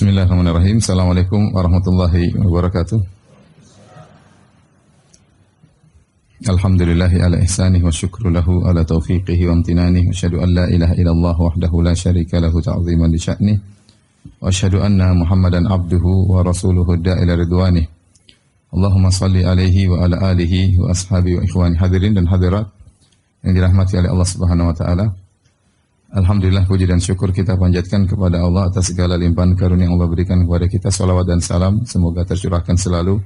Bismillahirrahmanirrahim. Assalamualaikum warahmatullahi wabarakatuh. Alhamdulillahi ala ihsanih wa syukru lahu ala taufiqihi wa amtinanih. Wa asyhadu an la ilaha illallah wahdahu la syarika lahu ta'ziman li sya'nih. Wa asyhadu anna Muhammadan abduhu wa rasuluhu da'ila ridwanih. Allahumma salli alaihi wa ala alihi wa ashabihi wa ikhwani hadirin dan hadirat yang dirahmati oleh Allah Subhanahu wa taala. Alhamdulillah, puji dan syukur kita panjatkan kepada Allah atas segala limpahan karunia yang Allah berikan kepada kita. Salawat dan salam semoga tercurahkan selalu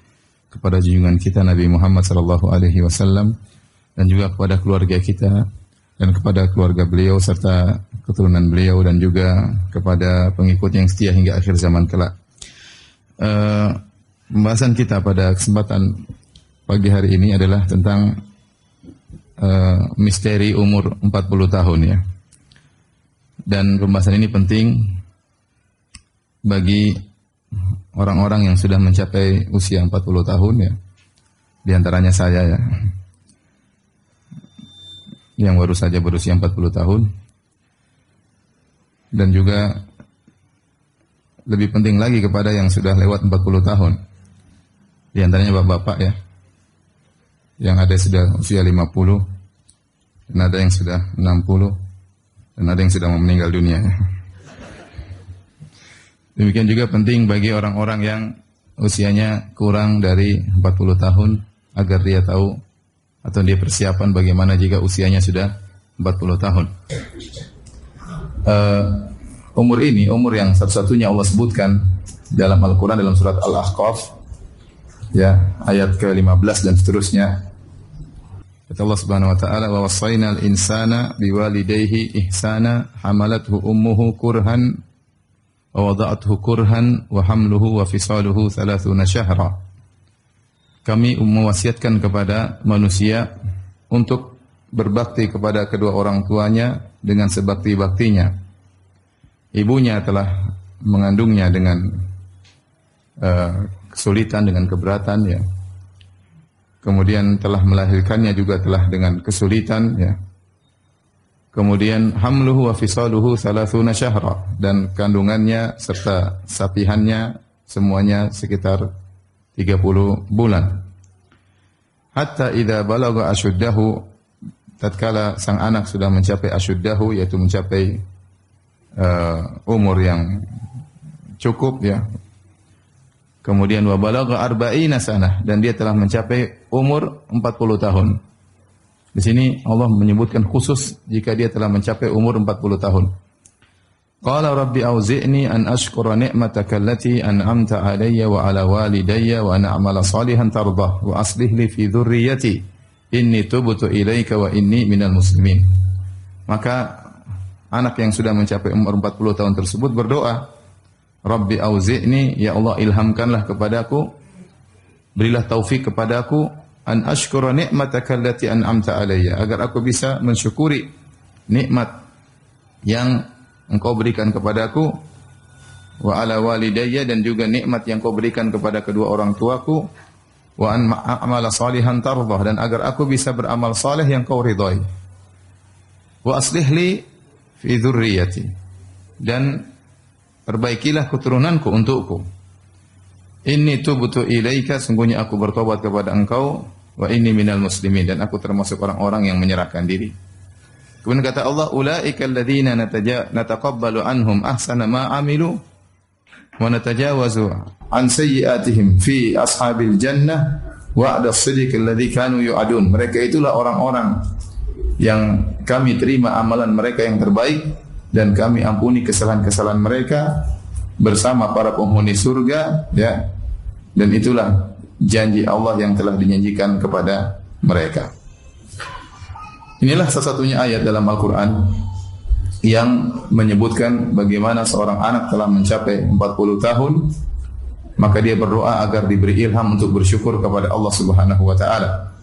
kepada junjungan kita Nabi Muhammad sallallahu alaihi wasallam dan juga kepada keluarga kita dan kepada keluarga beliau serta keturunan beliau dan juga kepada pengikut yang setia hingga akhir zaman kelak. Pembahasan kita pada kesempatan pagi hari ini adalah tentang misteri umur 40 tahun ya. Dan pembahasan ini penting bagi orang-orang yang sudah mencapai usia 40 tahun ya. Di antaranya saya ya. Yang baru saja berusia 40 tahun. Dan juga lebih penting lagi kepada yang sudah lewat 40 tahun. Di antaranya bapak-bapak ya. Yang ada sudah usia 50 dan ada yang sudah 60. Dan ada yang sudah meninggal dunia. Demikian juga penting bagi orang-orang yang usianya kurang dari 40 tahun agar dia tahu atau dia persiapan bagaimana jika usianya sudah 40 tahun. Umur ini umur yang satu-satunya Allah sebutkan dalam Al-Quran dalam surat Al-Ahqaf ya, ayat ke-15 dan seterusnya. Kata Allah Subhanahu wa taala, "Wa wassaynal insana biwalidayhi ihsana hamalathu ummuhu kurhan wa wada'athu kurhan wa hamluhu wa fisaluhu 30 syahra." Kami mewasiatkan kepada manusia untuk berbakti kepada kedua orang tuanya dengan sebakti-baktinya. Ibunya telah mengandungnya dengan kesulitan, dengan keberatan ya. Kemudian telah melahirkannya juga telah dengan kesulitan ya. Kemudian hamluhu wa fisaluhu 30 syahra, dan kandungannya serta sapihannya semuanya sekitar 30 bulan. Hatta idza balagha asyuddahu, tatkala sang anak sudah mencapai asyuddahu yaitu mencapai umur yang cukup ya. Kemudian wa balagha 40 sanah, dan dia telah mencapai umur 40 tahun. Di sini Allah menyebutkan khusus jika dia telah mencapai umur 40 tahun. Qala rabbi auzi'ni an ashkura ni'mataka allati an'amta 'alayya wa 'ala walidayya wa an a'mala salihan tardah wa aslih li fi dhurriyyati inni tubtu ilaika wa inni minal muslimin. Maka anak yang sudah mencapai umur 40 tahun tersebut berdoa, Rabbi auzi'ni, ya Allah ilhamkanlah kepadaku, berilah taufik kepadaku, an ashkura ni'mataka allati an'amta alayya, agar aku bisa mensyukuri nikmat yang engkau berikan kepadaku, wa ala walidayya, dan juga nikmat yang engkau berikan kepada kedua orang tuaku, wa an a'mala salihan tardah, dan agar aku bisa beramal saleh yang kau ridhai, wa aslih li fi dzurriyyati, dan perbaikilah keturunanku untukku. Inni tubtu ilaika, sungguhnya aku bertobat kepada engkau, wa inni minal muslimin, dan aku termasuk orang-orang yang menyerahkan diri. Kemudian kata Allah, ulaika alladzina nataqabbalu anhum ahsana ma amilu wa natajawazu an sayyi'atihim fi ashabil jannah wa'da as-sidq alladzi kanu yu'adun. Mereka itulah orang-orang yang kami terima amalan mereka yang terbaik, dan kami ampuni kesalahan-kesalahan mereka bersama para penghuni surga ya. Dan itulah janji Allah yang telah dijanjikan kepada mereka. Inilah salah satunya ayat dalam Al-Quran yang menyebutkan bagaimana seorang anak telah mencapai 40 tahun, maka dia berdoa agar diberi ilham untuk bersyukur kepada Allah Subhanahu wa taala.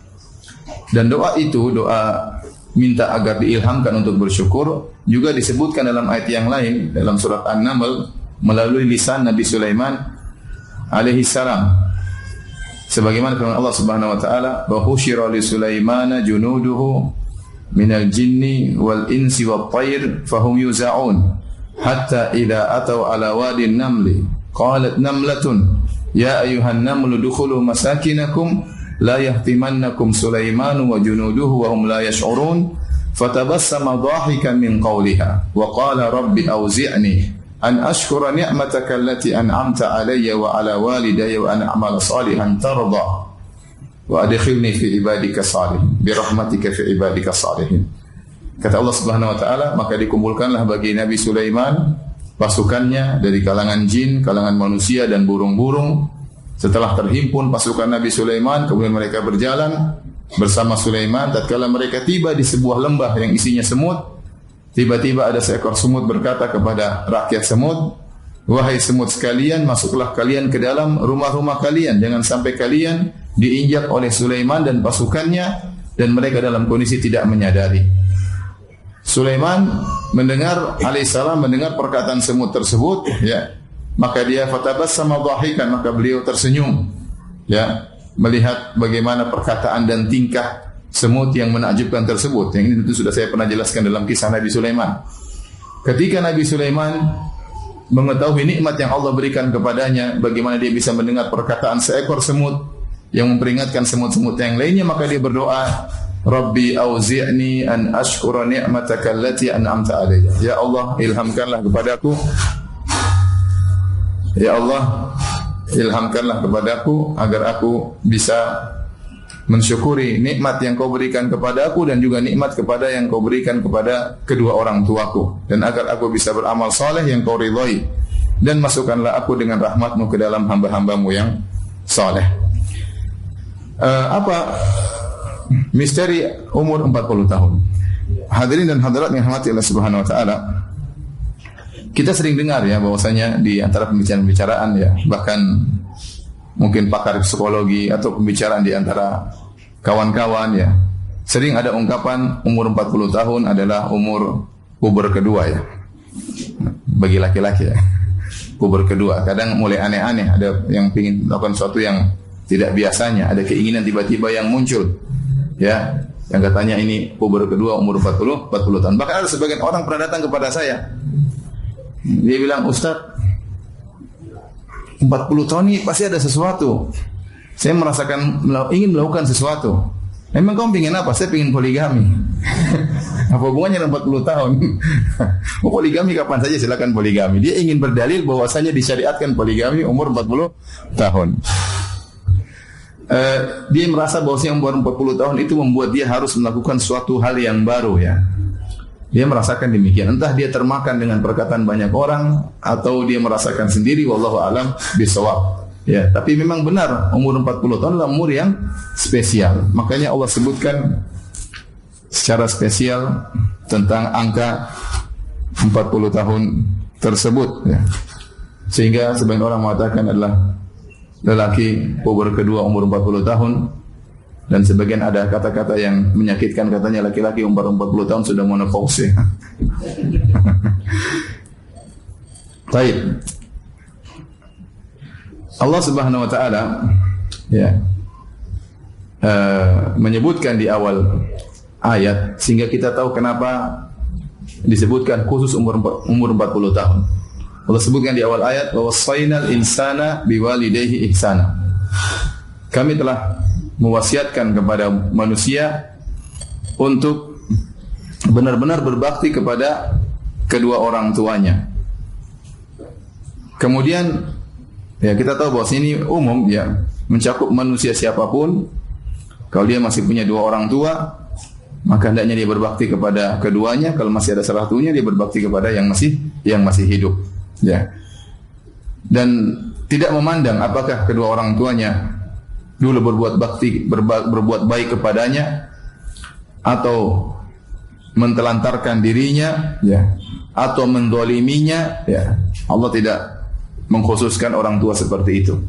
Dan doa itu, doa minta agar diilhamkan untuk bersyukur, juga disebutkan dalam ayat yang lain dalam surat An-Naml melalui lisan Nabi Sulaiman alaihi salam. Sebagaimana firman Allah Subhanahu wa taala, "Wa husyira li Sulaimana junuduhu minal jinni wal insi wat thair fahum yuza'un hatta idza atau ala wadin namli qalat namlatun ya ayyuhan namlu dukhulu masakinakum la yahtimannakum Sulaiman wa junuduhu wa hum la yash'urun fatabassama dhahikan min qawliha wa qala rabbi awzi'ni an ashkura ni'mataka allati an'amta alayya wa ala walidayya wa an a'mala salihan tarda wa adkhilni fi ibadika salihin bi rahmatika fi ibadika salihin. Kata Allah Subhanahu wa taala, maka dikumpulkanlah bagi Nabi Sulaiman pasukannya dari kalangan jin, kalangan manusia dan burung-burung. Setelah terhimpun pasukan Nabi Sulaiman, kemudian mereka berjalan bersama Sulaiman. Tatkala mereka tiba di sebuah lembah yang isinya semut, tiba-tiba ada seekor semut berkata kepada rakyat semut, "Wahai semut sekalian, masuklah kalian ke dalam rumah-rumah kalian. Jangan sampai kalian diinjak oleh Sulaiman dan pasukannya dan mereka dalam kondisi tidak menyadari." Sulaiman alaihissalam mendengar perkataan semut tersebut, ya. Maka dia fatabassama dhahikan, maka beliau tersenyum, ya, melihat bagaimana perkataan dan tingkah semut yang menakjubkan tersebut. Yang ini tentu sudah saya pernah jelaskan dalam kisah Nabi Sulaiman. Ketika Nabi Sulaiman mengetahui nikmat yang Allah berikan kepadanya, bagaimana dia bisa mendengar perkataan seekor semut yang memperingatkan semut-semut yang lainnya, maka dia berdoa, Rabbi auzi'ni an ashkura ni'mataka allati an'amta alayya. Ya Allah, ilhamkanlah kepadaku. Ya Allah, ilhamkanlah kepadaku agar aku bisa mensyukuri nikmat yang kau berikan kepada aku dan juga nikmat kepada yang kau berikan kepada kedua orang tuaku, dan agar aku bisa beramal saleh yang kau ridhai, dan masukkanlah aku dengan rahmatmu ke dalam hamba-hambamu yang saleh. Apa misteri umur 40 tahun? Hadirin dan hadirat yang dirahmati Allah Subhanahu wa taala, kita sering dengar ya bahwasanya di antara pembicaraan-pembicaraan, ya, bahkan mungkin pakar psikologi atau pembicaraan di antara kawan-kawan, ya, sering ada ungkapan umur 40 tahun adalah umur puber kedua, ya. Bagi laki-laki, ya. Puber kedua. Kadang mulai aneh-aneh, ada yang ingin melakukan sesuatu yang tidak biasanya, ada keinginan tiba-tiba yang muncul, ya, yang katanya ini puber kedua umur 40 tahun. Bahkan ada sebagian orang pernah datang kepada saya. Dia bilang, Ustaz, 40 tahun ini pasti ada sesuatu. Saya merasakan ingin melakukan sesuatu. Memang kamu ingin apa? Saya ingin poligami. Apa hubungannya dengan 40 tahun? Mau poligami kapan saja silakan poligami. Dia ingin berdalil bahwasanya disyariatkan poligami umur 40 tahun. Dia merasa bahwasanya umur 40 tahun itu membuat dia harus melakukan suatu hal yang baru, ya. Dia merasakan demikian. Entah dia termakan dengan perkataan banyak orang atau dia merasakan sendiri, wallahu alam bisawab. Ya, tapi memang benar umur 40 tahun adalah umur yang spesial. Makanya Allah sebutkan secara spesial tentang angka 40 tahun tersebut, ya. Sehingga sebagian orang mengatakan adalah lelaki puber kedua umur 40 tahun. Dan sebagian ada kata-kata yang menyakitkan, katanya laki-laki umur 40 tahun sudah menopause. Baik. Allah Subhanahu wa taala, ya, menyebutkan di awal ayat sehingga kita tahu kenapa disebutkan khusus umur 40 tahun. Allah sebutkan di awal ayat, wa wassaynal insana biwalidayhi ihsana. Kami telah mewasiatkan kepada manusia untuk benar-benar berbakti kepada kedua orang tuanya. Kemudian, ya, kita tahu bahwa ini umum, ya, mencakup manusia siapapun. Kalau dia masih punya dua orang tua, maka hendaknya dia berbakti kepada keduanya. Kalau masih ada salah satunya, dia berbakti kepada yang masih hidup, ya. Dan tidak memandang apakah kedua orang tuanya dulu berbuat baik kepadanya atau mentelantarkan dirinya, ya, atau mendoliminya, ya. Allah tidak mengkhususkan orang tua seperti itu.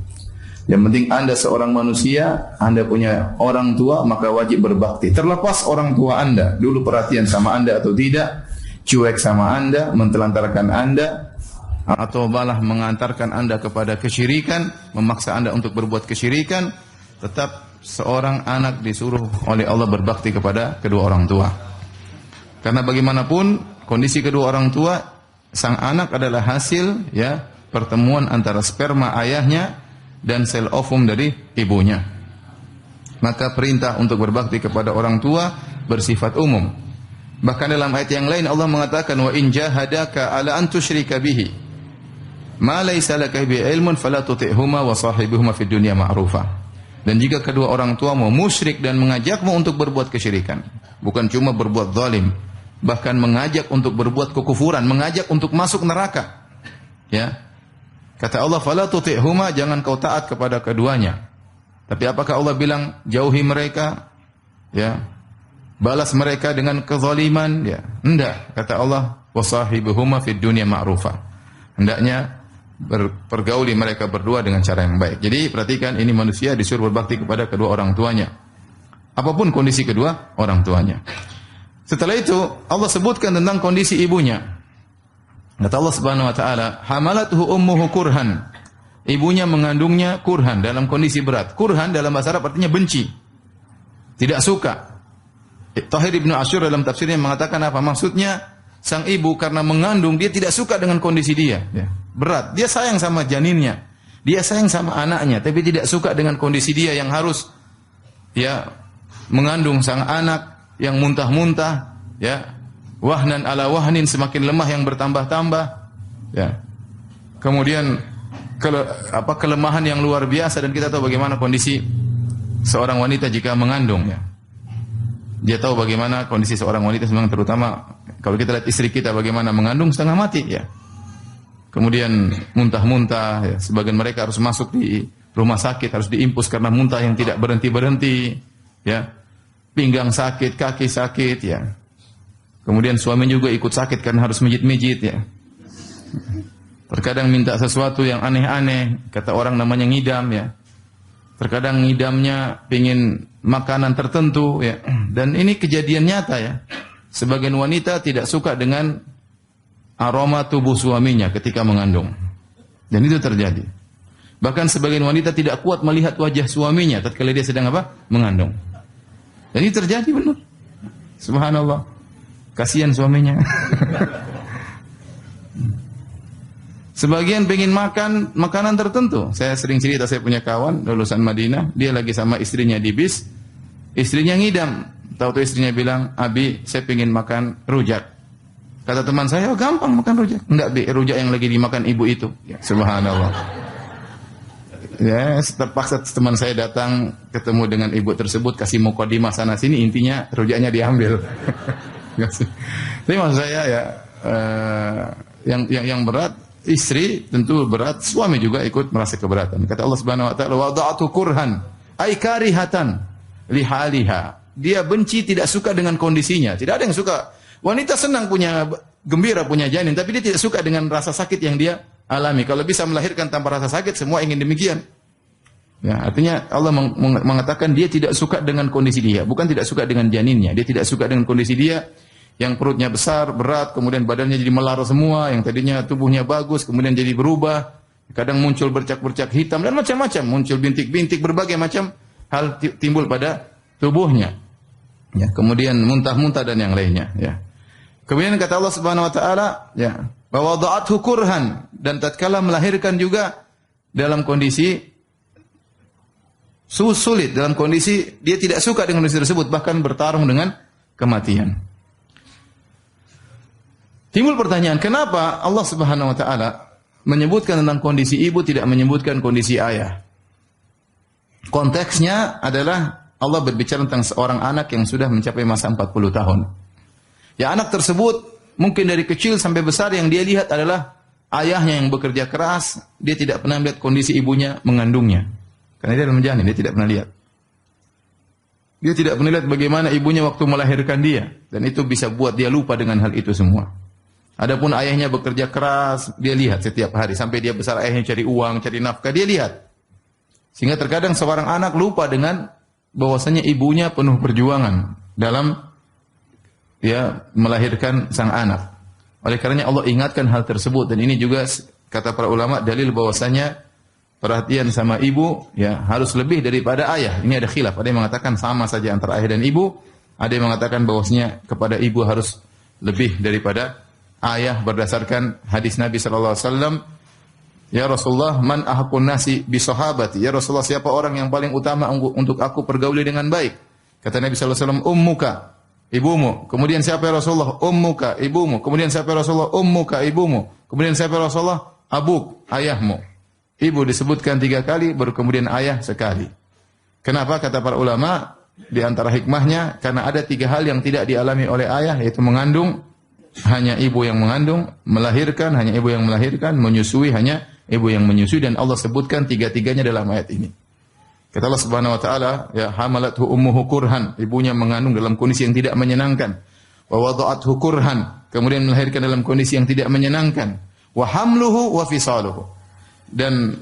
Yang penting Anda seorang manusia, Anda punya orang tua, maka wajib berbakti. Terlepas orang tua Anda dulu perhatian sama Anda atau tidak, cuek sama Anda, mentelantarkan Anda, atau malah mengantarkan Anda kepada kesyirikan, memaksa Anda untuk berbuat kesyirikan, tetap seorang anak disuruh oleh Allah berbakti kepada kedua orang tua. Karena bagaimanapun kondisi kedua orang tua, sang anak adalah hasil, ya, pertemuan antara sperma ayahnya dan sel ovum dari ibunya. Maka perintah untuk berbakti kepada orang tua bersifat umum. Bahkan dalam ayat yang lain Allah mengatakan wa in jahadaka ala an tusyrika bihi ma laysa laka bi ilmun fala tuti'huma wa sahibuhuma fid dunya ma'rufa. Dan jika kedua orang tua mau musyrik dan mengajakmu untuk berbuat kesyirikan, bukan cuma berbuat zalim, bahkan mengajak untuk berbuat kekufuran, mengajak untuk masuk neraka. Ya. Kata Allah, "Fala tuti'huma," jangan kau taat kepada keduanya. Tapi apakah Allah bilang jauhi mereka? Ya. Balas mereka dengan kezaliman? Ya. Enggak. Kata Allah, "Wasahibuhuma fid dunya ma'rufa." Hendaknya pergauli mereka berdua dengan cara yang baik. Jadi perhatikan, ini manusia disuruh berbakti kepada kedua orang tuanya. Apapun kondisi kedua orang tuanya. Setelah itu Allah sebutkan tentang kondisi ibunya. Kata Allah Subhanahu wa taala, "Hamalathu ummuhu kurhan." Ibunya mengandungnya kurhan, dalam kondisi berat. Kurhan dalam bahasa Arab artinya benci. Tidak suka. Tahir Ibnu Asyur dalam tafsirnya mengatakan apa? Maksudnya sang ibu karena mengandung dia tidak suka dengan kondisi dia, ya. Berat. Dia sayang sama janinnya. Dia sayang sama anaknya, tapi tidak suka dengan kondisi dia yang harus ya mengandung sang anak yang muntah-muntah, ya. Wahnan ala wahnin, semakin lemah yang bertambah-tambah, ya. Kemudian kelemahan yang luar biasa, dan kita tahu bagaimana kondisi seorang wanita jika mengandung, ya. Dia tahu bagaimana kondisi seorang wanita, memang terutama kalau kita lihat istri kita bagaimana mengandung setengah mati, ya. Kemudian muntah-muntah, ya. Sebagian mereka harus masuk di rumah sakit, harus diimpus karena muntah yang tidak berhenti-berhenti, ya. Pinggang sakit, kaki sakit, ya. Kemudian suami juga ikut sakit karena harus mijit-mijit, ya. Terkadang minta sesuatu yang aneh-aneh, kata orang namanya ngidam, ya. Terkadang ngidamnya pingin makanan tertentu, ya. Dan ini kejadian nyata, ya. Sebagian wanita tidak suka dengan aroma tubuh suaminya ketika mengandung. Dan itu terjadi. Bahkan sebagian wanita tidak kuat melihat wajah suaminya tatkala dia sedang apa? Mengandung. Dan ini terjadi benar. Subhanallah. Kasihan suaminya. Sebagian pengen makan makanan tertentu. Saya sering cerita, saya punya kawan lulusan Madinah, dia lagi sama istrinya di bis. Istrinya ngidam. Tahu-tahu istrinya bilang, "Abi, saya pengen makan rujak." Kata teman saya, "Oh, gampang makan rujak." Enggak, Bi, rujak yang lagi dimakan ibu itu. Ya, subhanallah. Ya, terpaksa teman saya datang ketemu dengan ibu tersebut, kasih mukadimah sana sini, intinya rujaknya diambil. Tapi maksud saya ya, yang berat istri tentu berat, suami juga ikut merasa keberatan. Kata Allah Subhanahu wa taala, "Wada'tu kurhan ay karihatan lihaliha." Dia benci, tidak suka dengan kondisinya. Tidak ada yang suka. Wanita senang punya gembira punya janin, tapi dia tidak suka dengan rasa sakit yang dia alami. Kalau bisa melahirkan tanpa rasa sakit, semua ingin demikian. Ya, artinya Allah mengatakan dia tidak suka dengan kondisi dia, bukan tidak suka dengan janinnya. Dia tidak suka dengan kondisi dia yang perutnya besar, berat, kemudian badannya jadi melar semua, yang tadinya tubuhnya bagus, kemudian jadi berubah. Kadang muncul bercak-bercak hitam dan macam-macam, muncul bintik-bintik, berbagai macam hal timbul pada tubuhnya. Ya, kemudian muntah-muntah dan yang lainnya, ya. Kemudian kata Allah Subhanahu wa taala, ya, bahwa wada'athu kurhan, dan tatkala melahirkan juga dalam kondisi sulit, dalam kondisi dia tidak suka dengan kondisi tersebut, bahkan bertarung dengan kematian. Timbul pertanyaan, kenapa Allah Subhanahu wa taala menyebutkan tentang kondisi ibu, tidak menyebutkan kondisi ayah? Konteksnya adalah Allah berbicara tentang seorang anak yang sudah mencapai masa 40 tahun. Ya, anak tersebut mungkin dari kecil sampai besar yang dia lihat adalah ayahnya yang bekerja keras, dia tidak pernah melihat kondisi ibunya mengandungnya. Karena dia adalah menjanin, dia tidak pernah lihat. Dia tidak pernah lihat bagaimana ibunya waktu melahirkan dia, dan itu bisa buat dia lupa dengan hal itu semua. Adapun ayahnya bekerja keras, dia lihat setiap hari sampai dia besar, ayahnya cari uang, cari nafkah, dia lihat. Sehingga terkadang seorang anak lupa dengan bahwasanya ibunya penuh perjuangan dalam ya melahirkan sang anak. Oleh karenanya Allah ingatkan hal tersebut, dan ini juga kata para ulama dalil bahwasanya perhatian sama ibu ya harus lebih daripada ayah. Ini ada khilaf, ada yang mengatakan sama saja antara ayah dan ibu, ada yang mengatakan bahwasanya kepada ibu harus lebih daripada ayah berdasarkan hadis Nabi sallallahu alaihi wasallam Ya Rasulullah, man ahaqqun nasi bi sahabati? Ya Rasulullah, siapa orang yang paling utama untuk aku pergauli dengan baik? Kata Nabi sallallahu alaihi wasallam, ummuka, ibumu. Kemudian siapa ya Rasulullah? Ummuka, ibumu. Kemudian siapa ya Rasulullah? Ummuka, ibumu. Kemudian siapa ya Rasulullah? Abuk, ayahmu. Ibu disebutkan 3 kali, baru kemudian ayah sekali. Kenapa? Kata para ulama, di antara hikmahnya, karena ada 3 hal yang tidak dialami oleh ayah, yaitu mengandung, hanya ibu yang mengandung, melahirkan, hanya ibu yang melahirkan, menyusui, hanya ibu yang menyusui, dan Allah sebutkan 3-tiganya dalam ayat ini. Kata Allah Subhanahu wa taala, ya hamalathu ummuhu kurhan, ibunya mengandung dalam kondisi yang tidak menyenangkan. Wa wada'athu kurhan, kemudian melahirkan dalam kondisi yang tidak menyenangkan. Wa hamluhu wa fisaluhu. Dan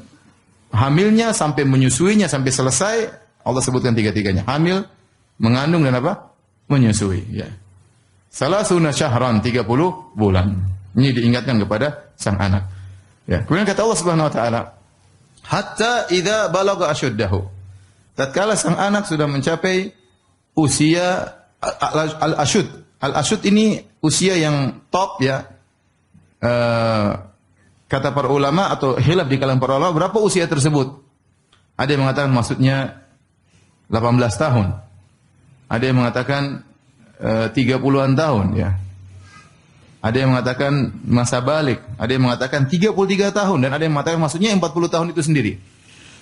hamilnya sampai menyusuinya sampai selesai, Allah sebutkan 3-tiganya. Hamil, mengandung dan apa? Menyusui, ya. Salasuna syahran, 30 bulan. Ini diingatkan kepada sang anak. Ya. Kemudian kata Allah Subhanahu wa taala, hatta idza balagha asyuddahu. Tatkala sang anak sudah mencapai usia al-asyud. Al-asyud ini usia yang top, ya. Kata para ulama atau khilaf di kalangan para ulama, berapa usia tersebut? Ada yang mengatakan maksudnya 18 tahun. Ada yang mengatakan 30-an tahun, ya. Ada yang mengatakan masa balik, ada yang mengatakan 33 tahun, dan ada yang mengatakan maksudnya 40 tahun itu sendiri.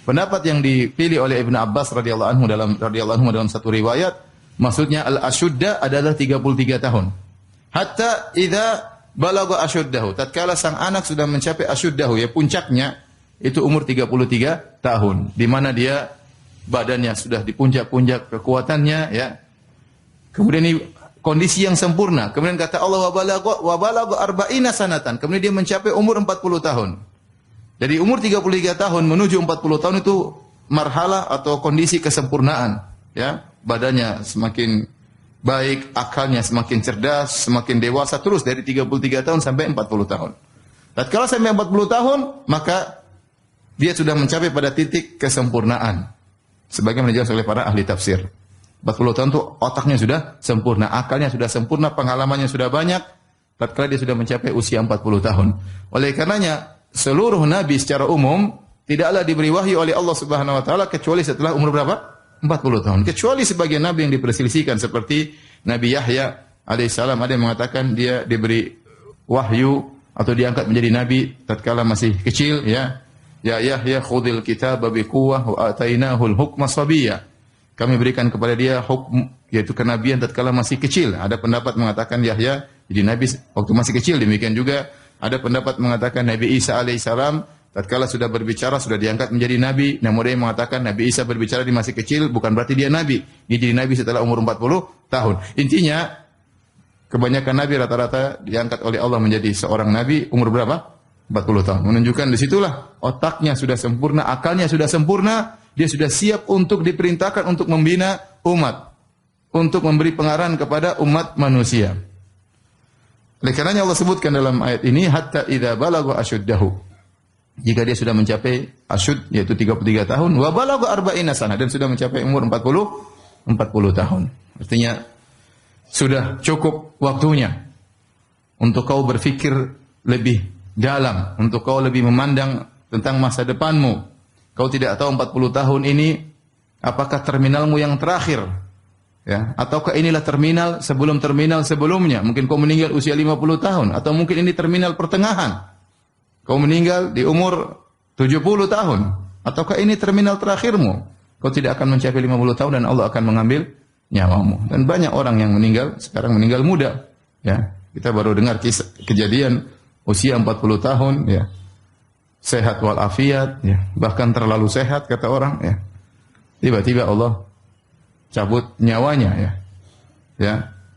Pendapat yang dipilih oleh Ibnu Abbas radhiyallahu anhu dalam satu riwayat, maksudnya al-asyudda adalah 33 tahun. Hatta idza balagha asyuddahu, tatkala sang anak sudah mencapai asyuddahu, ya puncaknya, itu umur 33 tahun, di mana dia badannya sudah di puncak-puncak kekuatannya, ya. Kemudian ini kondisi yang sempurna. Kemudian kata Allah, wa balagha arba'ina sanatan. Kemudian dia mencapai umur 40 tahun. Jadi umur 33 tahun menuju 40 tahun itu marhalah atau kondisi kesempurnaan, ya. Badannya semakin baik, akalnya semakin cerdas, semakin dewasa, terus dari 33 tahun sampai 40 tahun. Tatkala sampai 40 tahun, maka dia sudah mencapai pada titik kesempurnaan. Sebagaimana dijelaskan oleh para ahli tafsir. 40 tahun itu otaknya sudah sempurna, akalnya sudah sempurna, pengalamannya sudah banyak, tatkala dia sudah mencapai usia 40 tahun. Oleh karenanya, seluruh nabi secara umum tidaklah diberi wahyu oleh Allah Subhanahu wa taala kecuali setelah umur berapa? 40 tahun. Kecuali sebagian nabi yang diperselisihkan seperti Nabi Yahya alaihissalam, ada yang mengatakan dia diberi wahyu atau diangkat menjadi nabi tatkala masih kecil, ya. Ya Yahya khudhil kitaba biquwwah wa atainahul hukma sabiyya. Kami berikan kepada dia hukum, yaitu kenabian tatkala masih kecil. Ada pendapat mengatakan Yahya jadi nabi waktu masih kecil. Demikian juga ada pendapat mengatakan Nabi Isa alaihissalam tatkala sudah berbicara sudah diangkat menjadi nabi. Namun ada yang mengatakan Nabi Isa berbicara di masih kecil bukan berarti dia nabi. Dia jadi nabi setelah umur 40 tahun. Intinya kebanyakan nabi rata-rata diangkat oleh Allah menjadi seorang nabi umur berapa? 40 tahun. Menunjukkan disitulah otaknya sudah sempurna, akalnya sudah sempurna, dia sudah siap untuk diperintahkan untuk membina umat, untuk memberi pengarahan kepada umat manusia. Oleh karenanya Allah sebutkan dalam ayat ini, hatta idza balagha asyuddahu. Jika dia sudah mencapai asyud, yaitu 33 tahun, wa balagha arba'ina sanah, dan sudah mencapai umur 40 tahun. Artinya sudah cukup waktunya untuk kau berfikir lebih dalam, untuk kau lebih memandang tentang masa depanmu. Kau tidak tahu 40 tahun ini apakah terminalmu yang terakhir, ya, ataukah inilah terminal terminal sebelumnya. Mungkin kau meninggal usia 50 tahun, atau mungkin ini terminal pertengahan. Kau meninggal di umur 70 tahun, ataukah ini terminal terakhirmu. Kau tidak akan mencapai 50 tahun dan Allah akan mengambil nyawamu. Dan banyak orang yang meninggal sekarang meninggal muda, ya. Kita baru dengar kisah kejadian usia 40 tahun, ya. Sehat walafiat, ya. Bahkan terlalu sehat kata orang, ya. Tiba-tiba Allah cabut nyawanya, ya. Ya,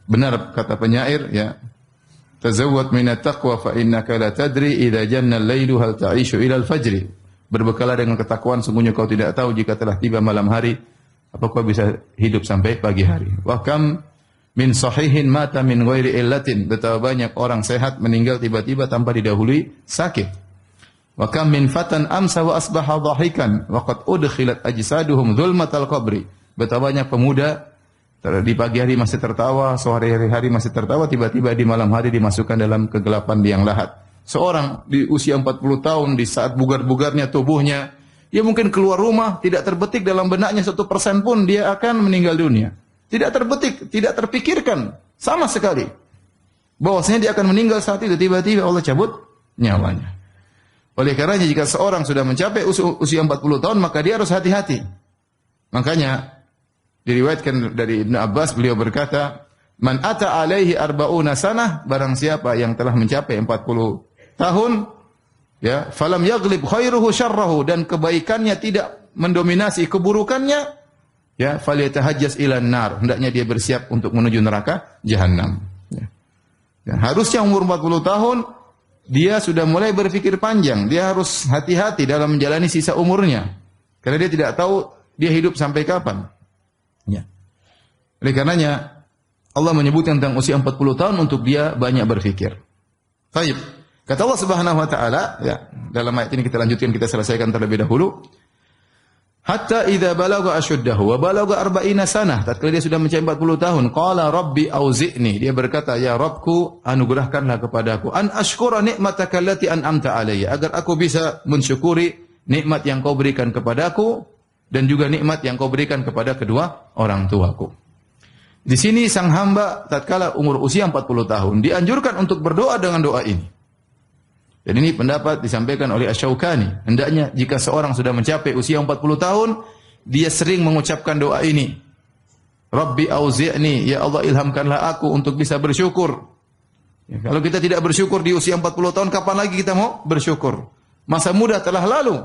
benar kata penyair, ya. Tazawwad minat taqwa fa innaka la tadri idza janna al-lailu hal ta'ishu ila al-fajri. Berbekalah dengan ketakwaan, sungguhnya kau tidak tahu jika telah tiba malam hari apakah bisa hidup sampai pagi hari. Wa kam min sahihin mata min ghairi illatin. Betapa banyak orang sehat meninggal tiba-tiba tanpa didahului sakit. Wa kam min fatan amsa wa asbaha dhahikan wa qad udkhilat ajsaduhum dhulmatal qabri. Betapa banyak pemuda di pagi hari masih tertawa, sore hari masih tertawa, tiba-tiba di malam hari dimasukkan dalam kegelapan liang lahat. seorang di usia 40 tahun, di saat bugar-bugarnya tubuhnya, dia mungkin keluar rumah, tidak terbetik dalam benaknya 1% pun dia akan meninggal dunia. Tidak terbetik, tidak terpikirkan sama sekali bahwasanya dia akan meninggal saat itu. Tiba-tiba Allah cabut nyawanya. Oleh karenanya jika seorang sudah mencapai usia 40 tahun, maka dia harus hati-hati. Makanya diriwayatkan dari Ibnu Abbas, beliau berkata, "Man ata alaihi arba'una sanah," barang siapa yang telah mencapai 40 tahun, ya, falam yaghlib khairuhu syarrahu, dan kebaikannya tidak mendominasi keburukannya, ya, falyatahajjas ilan nar, hendaknya dia bersiap untuk menuju neraka jahanam. Ya. Ya, harusnya umur 40 tahun dia sudah mulai berpikir panjang, dia harus hati-hati dalam menjalani sisa umurnya. Karena dia tidak tahu dia hidup sampai kapan. Ya. Oleh karenanya Allah menyebutkan tentang usia 40 tahun untuk dia banyak berfikir. Baik. Kata Allah Subhanahu wa taala, ya, dalam ayat ini kita lanjutkan, kita selesaikan terlebih dahulu. Hatta idza balagha ashuddahu wa balagha 40 sanah, tatkala dia sudah mencapai 40 tahun, qala rabbi auzi'ni, dia berkata, ya Rabbku, anugerahkanlah kepadaku an ashkura ni'mataka allati an'amta alayya, agar aku bisa mensyukuri nikmat yang kau berikan kepadaku dan juga nikmat yang kau berikan kepada kedua orang tuaku. Di sini sang hamba tatkala umur usia 40 tahun dianjurkan untuk berdoa dengan doa ini. Dan ini pendapat disampaikan oleh Asy-Syaukani. Hendaknya jika seorang sudah mencapai usia 40 tahun, dia sering mengucapkan doa ini. Rabbi auzi'ni, ya Allah ilhamkanlah aku untuk bisa bersyukur. Ya, kalau kita tidak bersyukur di usia 40 tahun, kapan lagi kita mau bersyukur? Masa muda telah lalu.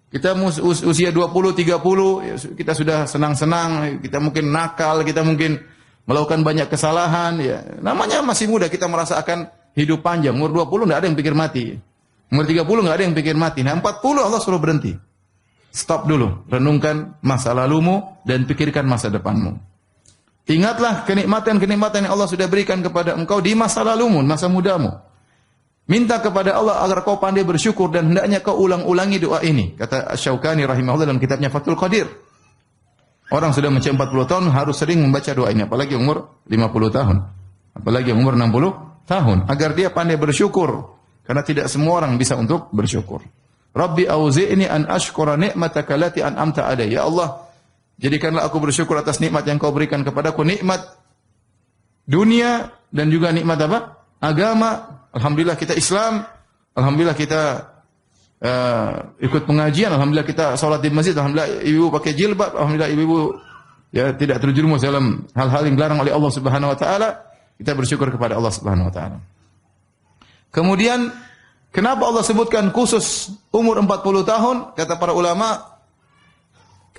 Kita usia 20, 30, ya, kita sudah senang-senang, kita mungkin nakal, kita mungkin melakukan banyak kesalahan. Ya. Namanya masih muda, kita merasa akan hidup panjang. Umur 20 tidak ada yang pikir mati. Umur 30 tidak ada yang pikir mati. Nah 40 Allah suruh berhenti. Stop dulu. Renungkan masa lalumu dan pikirkan masa depanmu. Ingatlah kenikmatan-kenikmatan yang Allah sudah berikan kepada engkau di masa lalumu, masa mudamu. Minta kepada Allah agar kau pandai bersyukur dan hendaknya kau ulang-ulangi doa ini. Kata Asy-Syaukani rahimahullah dalam kitabnya Fathul Qadir. Orang sudah mencapai 40 tahun harus sering membaca doa ini. Apalagi umur 50 tahun. Apalagi umur 60 tahun, agar dia pandai bersyukur, karena tidak semua orang bisa untuk bersyukur. Rabbi auzi'ni an ashkura ni'mataka allati an'amta alayya. Ya Allah, jadikanlah aku bersyukur atas nikmat yang kau berikan kepadaku, nikmat dunia dan juga nikmat apa? Agama. Alhamdulillah kita Islam, alhamdulillah kita ikut pengajian, alhamdulillah kita salat di masjid, alhamdulillah ibu pakai jilbab, alhamdulillah ibu ya tidak terjerumus dalam hal-hal yang dilarang oleh Allah Subhanahu wa taala. Kita bersyukur kepada Allah Subhanahu wa taala. Kemudian kenapa Allah sebutkan khusus umur 40 tahun? Kata para ulama,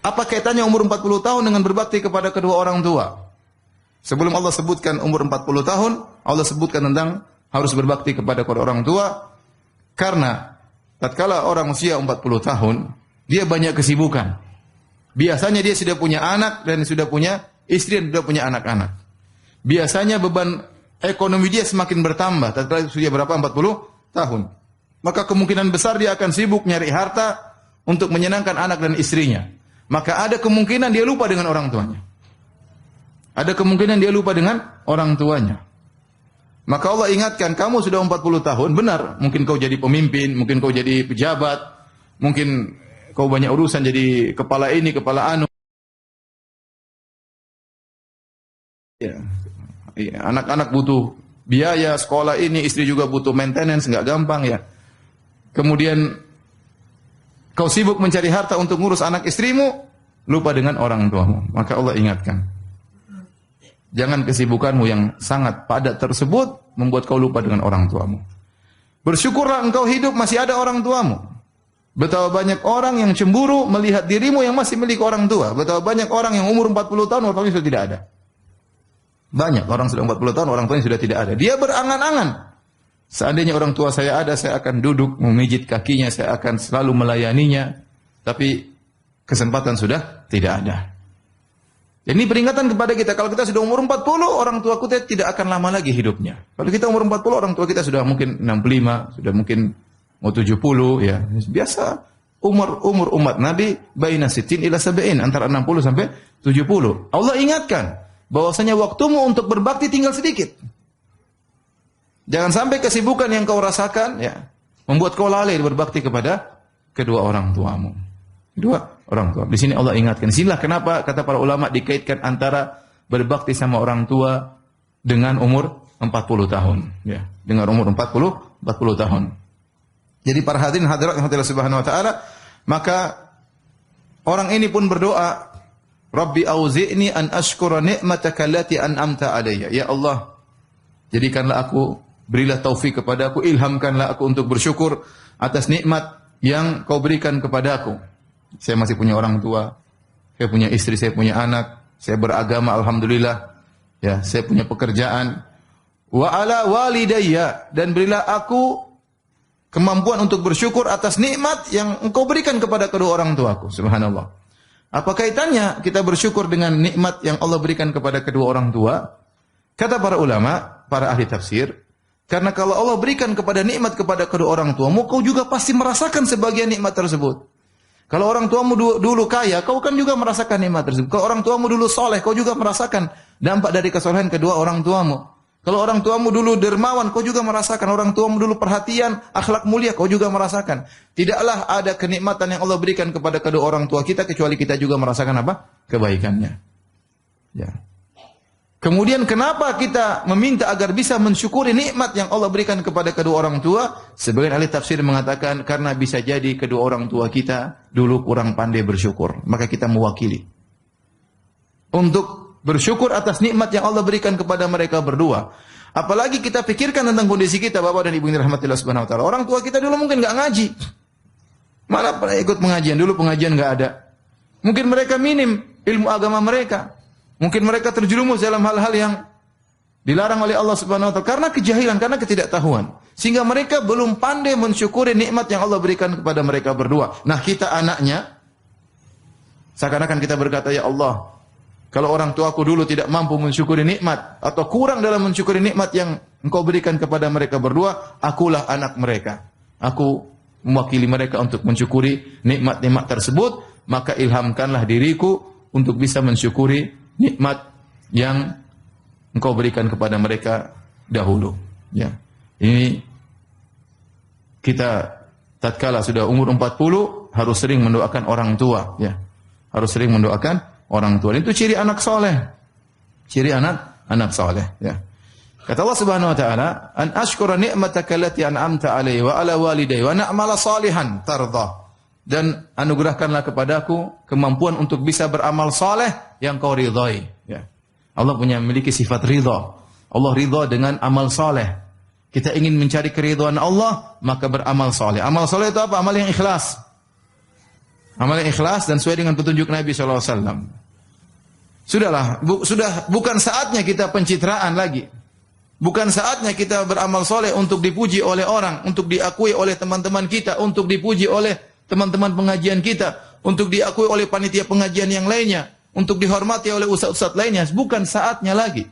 apa kaitannya umur 40 tahun dengan berbakti kepada kedua orang tua? Sebelum Allah sebutkan umur 40 tahun, Allah sebutkan tentang harus berbakti kepada kedua orang tua, karena tatkala orang usia 40 tahun, dia banyak kesibukan. Biasanya dia sudah punya anak dan sudah punya istri dan sudah punya anak-anak. Biasanya beban ekonomi dia semakin bertambah tatkala usia berapa? 40 tahun. Maka kemungkinan besar dia akan sibuk nyari harta untuk menyenangkan anak dan istrinya. Maka ada kemungkinan dia lupa dengan orang tuanya. Ada kemungkinan dia lupa dengan orang tuanya. Maka Allah ingatkan, kamu sudah 40 tahun, benar, mungkin kau jadi pemimpin, mungkin kau jadi pejabat, mungkin kau banyak urusan jadi kepala ini, kepala anu. Ya. Anak-anak butuh biaya sekolah ini, istri juga butuh maintenance, enggak gampang ya. Kemudian kau sibuk mencari harta untuk ngurus anak istrimu, lupa dengan orang tuamu. Maka Allah ingatkan, jangan kesibukanmu yang sangat padat tersebut membuat kau lupa dengan orang tuamu. Bersyukurlah engkau hidup masih ada orang tuamu. Betapa banyak orang yang cemburu melihat dirimu yang masih milik orang tua. Betapa banyak orang yang umur 40 tahun orang tuanya sudah tidak ada. Banyak orang sudah 40 tahun, orang tuanya sudah tidak ada. Dia berangan-angan. Seandainya orang tua saya ada, saya akan duduk memijit kakinya, saya akan selalu melayaninya. Tapi kesempatan sudah tidak ada. Ini peringatan kepada kita, kalau kita sudah umur 40, orang tua kita tidak akan lama lagi hidupnya. Kalau kita umur 40, orang tua kita sudah mungkin 65, sudah mungkin mau 70, ya. Biasa umur umat Nabi baina sittin ila sab'in, antara 60 sampai 70. Allah ingatkan bahwasanya waktumu untuk berbakti tinggal sedikit. Jangan sampai kesibukan yang kau rasakan ya membuat kau lalai berbakti kepada kedua orang tuamu. Kedua orang tua. Di sini Allah ingatkan. Sinilah kenapa kata para ulama dikaitkan antara berbakti sama orang tua dengan umur 40 tahun. Ya, dengan umur 40 tahun. Jadi para hadirin hadirat yang Allah Subhanahu wa taala, maka orang ini pun berdoa, Rabbi auzi'ni an ashkura ni'mataka allati an'amta alayya. Ya Allah, jadikanlah aku, berilah taufik kepada aku, ilhamkanlah aku untuk bersyukur atas nikmat yang kau berikan kepada aku. Saya masih punya orang tua, saya punya istri, saya punya anak, saya beragama alhamdulillah. Ya, saya punya pekerjaan. Wa ala walidayya, dan berilah aku kemampuan untuk bersyukur atas nikmat yang engkau berikan kepada kedua orang tuaku. Subhanallah. Apa kaitannya kita bersyukur dengan nikmat yang Allah berikan kepada kedua orang tua? Kata para ulama, para ahli tafsir, karena kalau Allah berikan kepada nikmat kepada kedua orang tuamu, kau juga pasti merasakan sebagian nikmat tersebut. Kalau orang tuamu dulu kaya, kau kan juga merasakan nikmat tersebut. Kalau orang tuamu dulu soleh, kau juga merasakan dampak dari kesolehan kedua orang tuamu. Kalau orang tuamu dulu dermawan, kau juga merasakan. Orang tuamu dulu perhatian, akhlak mulia, kau juga merasakan. Tidaklah ada kenikmatan yang Allah berikan kepada kedua orang tua kita, kecuali kita juga merasakan apa? Kebaikannya. Ya. Kemudian kenapa kita meminta agar bisa mensyukuri nikmat yang Allah berikan kepada kedua orang tua? Sebagian ahli tafsir mengatakan, karena bisa jadi kedua orang tua kita dulu kurang pandai bersyukur. Maka kita mewakili untuk bersyukur atas nikmat yang Allah berikan kepada mereka berdua. Apalagi kita pikirkan tentang kondisi kita, Bapak dan Ibu yang dirahmati Allah Subhanahu wa taala. Orang tua kita dulu mungkin enggak ngaji. Mana pernah ikut pengajian? Dulu pengajian enggak ada. Mungkin mereka minim ilmu agama mereka. Mungkin mereka terjerumus dalam hal-hal yang dilarang oleh Allah Subhanahu wa taala karena kejahilan, karena ketidaktahuan. Sehingga mereka belum pandai mensyukuri nikmat yang Allah berikan kepada mereka berdua. Nah, kita anaknya seakan-akan kita berkata, ya Allah, kalau orang tuaku dulu tidak mampu mensyukuri nikmat atau kurang dalam mensyukuri nikmat yang Engkau berikan kepada mereka berdua, akulah anak mereka. Aku mewakili mereka untuk mensyukuri nikmat-nikmat tersebut, maka ilhamkanlah diriku untuk bisa mensyukuri nikmat yang Engkau berikan kepada mereka dahulu. Ya. Ini kita tatkala sudah umur 40 harus sering mendoakan orang tua, ya. Harus sering mendoakan orang tua. Itu ciri anak soleh. Ciri anak soleh. Ya. Kata Allah Subhanahu wa taala, "An ashkura ni'mataka allati an'amta 'alayya wa 'ala walidayya wa na'mala salihan tardah." Dan anugerahkanlah kepadaku kemampuan untuk bisa beramal saleh yang kau ridhai. Ya. Allah memiliki sifat ridha. Allah ridha dengan amal saleh. Kita ingin mencari keridhaan Allah, maka beramal saleh. Amal saleh itu apa? Amal yang ikhlas. Amal yang ikhlas dan sesuai dengan petunjuk Nabi sallallahu alaihi wasallam. Sudahlah, sudah bukan saatnya kita pencitraan lagi. Bukan saatnya kita beramal soleh untuk dipuji oleh orang, untuk diakui oleh teman-teman kita, untuk dipuji oleh teman-teman pengajian kita, untuk diakui oleh panitia pengajian yang lainnya, untuk dihormati oleh ustaz-ustaz lainnya. Bukan saatnya lagi.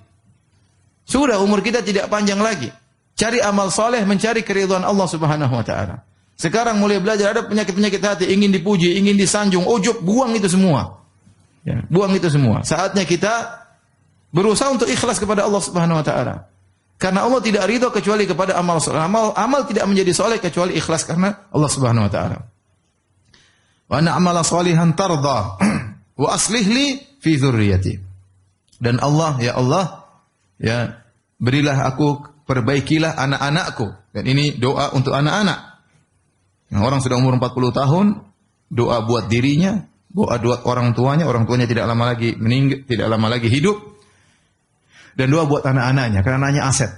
Sudah, umur kita tidak panjang lagi. Cari amal soleh, mencari keridhaan Allah Subhanahu wa taala. Sekarang mulai belajar, ada penyakit-penyakit hati, ingin dipuji, ingin disanjung, ujub, buang itu semua. Ya, buang itu semua. Saatnya kita berusaha untuk ikhlas kepada Allah Subhanahu wa taala. Karena Allah tidak ridha kecuali kepada amal soleh. Amal tidak menjadi soleh kecuali ikhlas karena Allah Subhanahu wa taala. Wa na'mala salihan tarda wa aslih li fi dzurriyyati. Dan Allah, ya Allah, ya berilah aku, perbaikilah anak-anakku. Dan ini doa untuk anak-anak. Yang orang sudah umur 40 tahun, doa buat dirinya, doa buat orang tuanya tidak lama lagi meninggal, tidak lama lagi hidup. Dan doa buat anak-anaknya, karena anaknya aset.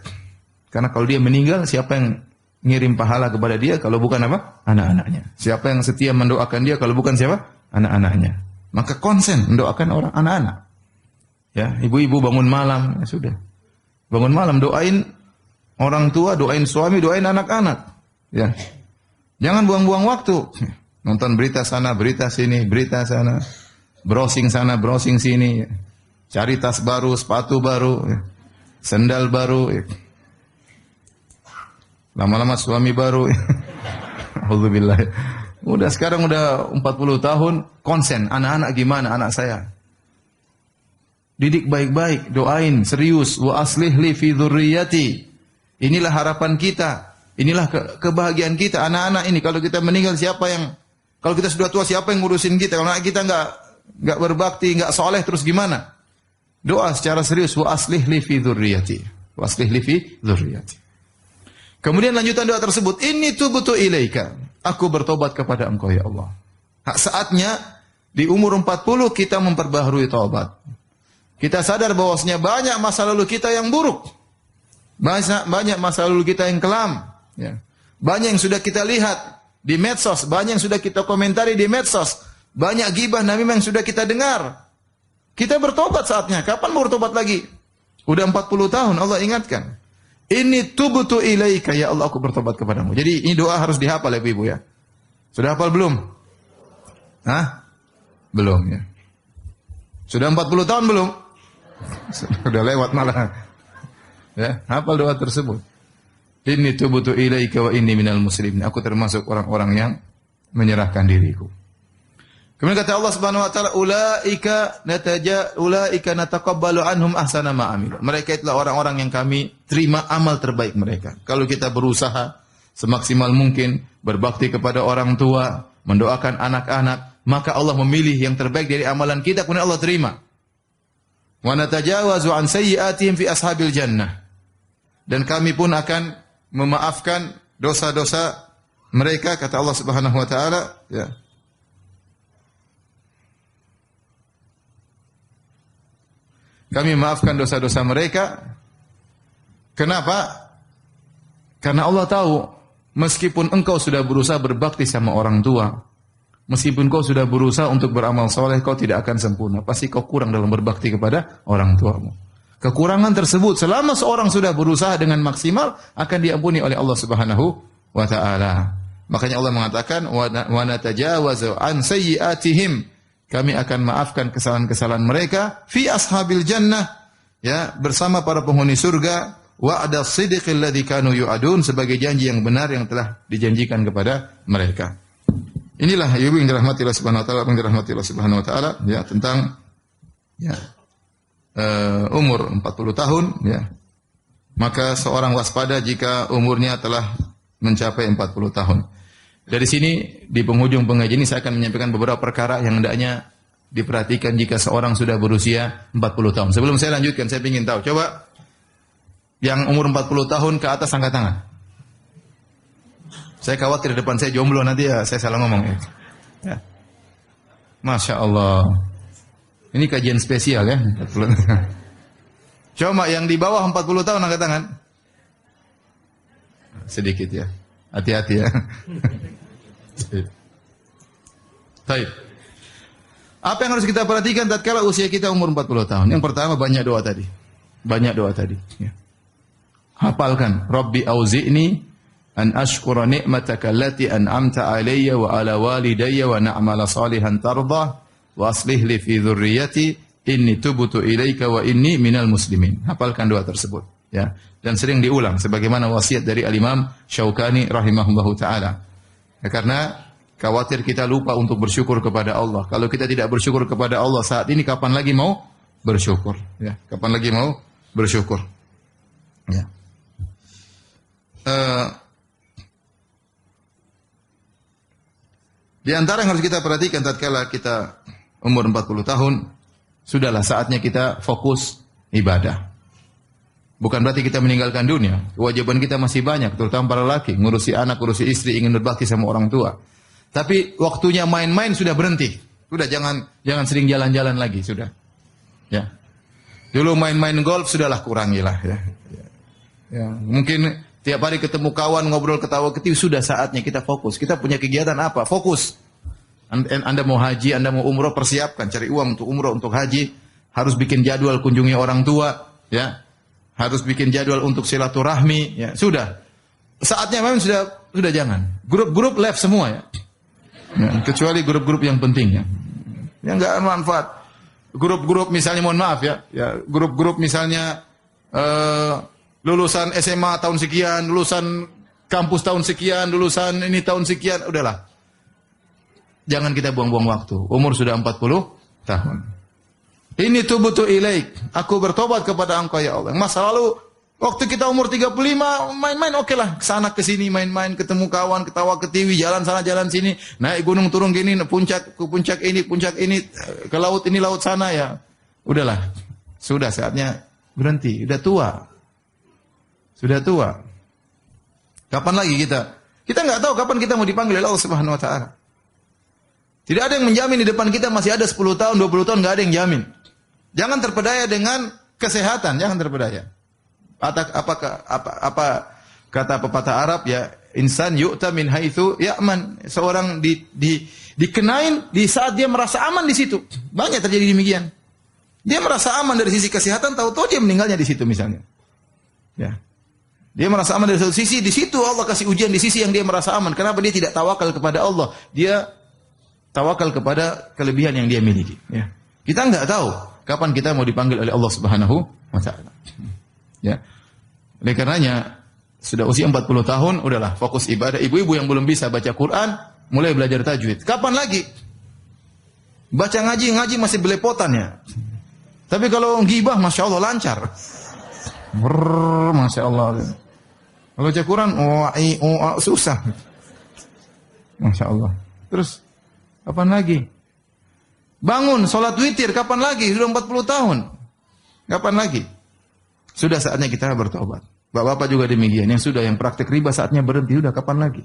Karena kalau dia meninggal, siapa yang ngirim pahala kepada dia kalau bukan apa? Anak-anaknya. Siapa yang setia mendoakan dia kalau bukan siapa? Anak-anaknya. Maka konsen mendoakan orang anak-anak. Ya, ibu-ibu bangun malam, ya sudah. Bangun malam doain orang tua, doain suami, doain anak-anak. Ya. Jangan buang-buang waktu. Nonton berita sana, berita sini, berita sana. Browsing sana, browsing sini. Cari tas baru, sepatu baru, sendal baru. Lama-lama suami baru. Alhamdulillah. Udah sekarang udah 40 tahun, konsen. Anak-anak gimana anak saya? Didik baik-baik, doain, serius. Wa aslih li fi dzurriyyati. Inilah harapan kita. Inilah kebahagiaan kita. Anak-anak ini kalau kita meninggal kalau kita sudah tua siapa yang ngurusin kita? Kalau anak kita enggak berbakti, enggak soleh terus gimana? Doa secara serius, wa aslih li fi dzurriyyati. Wa aslih li fi dzurriyyati. Kemudian lanjutan doa tersebut, inni tubtu ilaika. Aku bertobat kepada Engkau ya Allah. Saatnya di umur 40 kita memperbaharui taubat. Kita sadar bahwasanya banyak masa lalu kita yang buruk. Banyak masa lalu kita yang kelam, ya. Banyak yang sudah kita lihat di medsos, banyak yang sudah kita komentari di medsos, banyak gibah namimah yang sudah kita dengar. Kita bertobat saatnya. Kapan mau bertobat lagi? Udah 40 tahun Allah ingatkan. Inni tubtu ilaika ya Allah, aku bertobat kepadamu. Jadi ini doa harus dihafal ya Ibu ya. Sudah hafal belum? Hah? Belum ya. Sudah 40 tahun belum? Sudah lewat malah. Ya, hafal doa tersebut. Inni tubtu ilaika wa inni minal muslimin. Aku termasuk orang-orang yang menyerahkan diriku. Kemudian kata Allah Subhanahu wa taala, ulaika nataqabbalu anhum ahsana ma amilu. Mereka itulah orang-orang yang kami terima amal terbaik mereka. Kalau kita berusaha semaksimal mungkin berbakti kepada orang tua, mendoakan anak-anak, maka Allah memilih yang terbaik dari amalan kita, kemudian Allah terima. Wa natajawazu an sayyi'atihim fi ashabil jannah. Dan kami pun akan memaafkan dosa-dosa mereka, kata Allah Subhanahu wa taala, ya. Kami maafkan dosa-dosa mereka. Kenapa? Karena Allah tahu, meskipun engkau sudah berusaha berbakti sama orang tua, meskipun kau sudah berusaha untuk beramal soleh, kau tidak akan sempurna. Pasti kau kurang dalam berbakti kepada orang tuamu. Kekurangan tersebut, selama seorang sudah berusaha dengan maksimal, akan diampuni oleh Allah Subhanahu wa ta'ala. Makanya Allah mengatakan, wa natajawazu an sayyi'atihim. Kami akan maafkan kesalahan-kesalahan mereka fi ashabil jannah, ya, bersama para penghuni surga, wa'da sidqil ladzi kanu yu'adun, sebagai janji yang benar yang telah dijanjikan kepada mereka. Inilah ibu yang dirahmati Allah Subhanahu wa taala, ya, tentang ya umur 40 tahun, ya. Maka seorang waspada jika umurnya telah mencapai 40 tahun. Dari sini di penghujung pengajian ini saya akan menyampaikan beberapa perkara yang hendaknya diperhatikan jika seorang sudah berusia 40 tahun. Sebelum saya lanjutkan, saya ingin tahu, coba yang umur 40 tahun ke atas angkat tangan. Saya khawatir depan saya jomblo nanti ya saya salah ngomong ya. Ya. Masya Allah. Ini kajian spesial ya. Coba yang di bawah 40 tahun angkat tangan. Sedikit ya. Hati-hati ya. Baik. Apa yang harus kita perhatikan tatkala usia kita umur 40 tahun? Yang pertama banyak doa tadi. Banyak doa tadi. Ya. Hafalkan. Rabbi auzi'ni an ashkura ni'mataka allati an'amta alayya wa ala walidayya wa na'mala salihan tardah wa aslih li fi dzurriyyati inni tubtu ilaika wa inni minal muslimin. Hafalkan doa tersebut. Ya, dan sering diulang sebagaimana wasiat dari Al-Imam Syaukani rahimahullahu taala. Ya, karena khawatir kita lupa untuk bersyukur kepada Allah. Kalau kita tidak bersyukur kepada Allah saat ini, kapan lagi mau bersyukur? Ya, kapan lagi mau bersyukur? Ya. Di antara yang harus kita perhatikan tatkala kita umur 40 tahun, sudahlah saatnya kita fokus ibadah. Bukan berarti kita meninggalkan dunia. Kewajiban kita masih banyak, terutama para laki, ngurusi anak, ngurusi istri, ingin berbakti sama orang tua. Tapi waktunya main-main sudah berhenti. Sudah jangan sering jalan-jalan lagi, sudah. Ya. Dulu main-main golf sudahlah kurangilah ya. Ya, mungkin tiap hari ketemu kawan, ngobrol ketawa-ketiwi, sudah saatnya kita fokus. Kita punya kegiatan apa? Fokus. Anda mau haji, Anda mau umroh, persiapkan, cari uang untuk umroh, untuk haji, harus bikin jadwal kunjungi orang tua, ya. Harus bikin jadwal untuk silaturahmi, ya. Sudah. Saatnya memang sudah jangan. Grup-grup left semua ya. Ya, kecuali grup-grup yang penting ya. Yang enggak manfaat. Grup-grup misalnya mohon maaf ya, grup-grup misalnya lulusan SMA tahun sekian, lulusan kampus tahun sekian, lulusan ini tahun sekian, udahlah. Jangan kita buang-buang waktu. Umur sudah 40 tahun. Ini tubtu ilaik. Aku bertobat kepada Engkau ya Allah. Masa lalu Waktu kita umur 35, main-main oke lah. Kesana kesini main-main, ketemu kawan, ketawa ketiwi, jalan sana jalan sini, naik gunung turun gini, puncak ini, ke laut ini, laut sana ya. Udahlah. Sudah saatnya berhenti, udah tua. Sudah tua. Kapan lagi kita? Kita nggak tahu kapan kita mau dipanggil oleh Allah Subhanahu wa taala. Tidak ada yang menjamin di depan kita masih ada 10 tahun, 20 tahun, nggak ada yang jamin. Jangan terpedaya dengan kesehatan, jangan terpedaya. Apa kata pepatah Arab ya, insan yu'ta min haitsu ya'man. Seorang dikenain di saat dia merasa aman di situ. Banyak terjadi demikian. Dia merasa aman dari sisi kesehatan, tahu-tahu dia meninggalnya di situ misalnya. Ya. Dia merasa aman dari satu sisi, di situ Allah kasih ujian di sisi yang dia merasa aman. Kenapa dia tidak tawakal kepada Allah? Dia tawakal kepada kelebihan yang dia miliki. Ya. Kita enggak tahu kapan kita mau dipanggil oleh Allah Subhanahu wa taala. Ya. Oleh karenanya sudah usia 40 tahun, udahlah fokus ibadah. Ibu-ibu yang belum bisa baca Quran, mulai belajar tajwid. Kapan lagi? Baca ngaji masih belepotan ya. Tapi kalau ghibah, Masya Allah lancar. Masya Allah. Kalau baca Quran, susah. Masya Allah. Terus, kapan lagi? Bangun, sholat witir, kapan lagi? Sudah 40 tahun. Kapan lagi? Sudah saatnya kita bertobat. Bapak-bapak juga demikian. Yang sudah, yang praktek riba saatnya berhenti. Sudah, kapan lagi?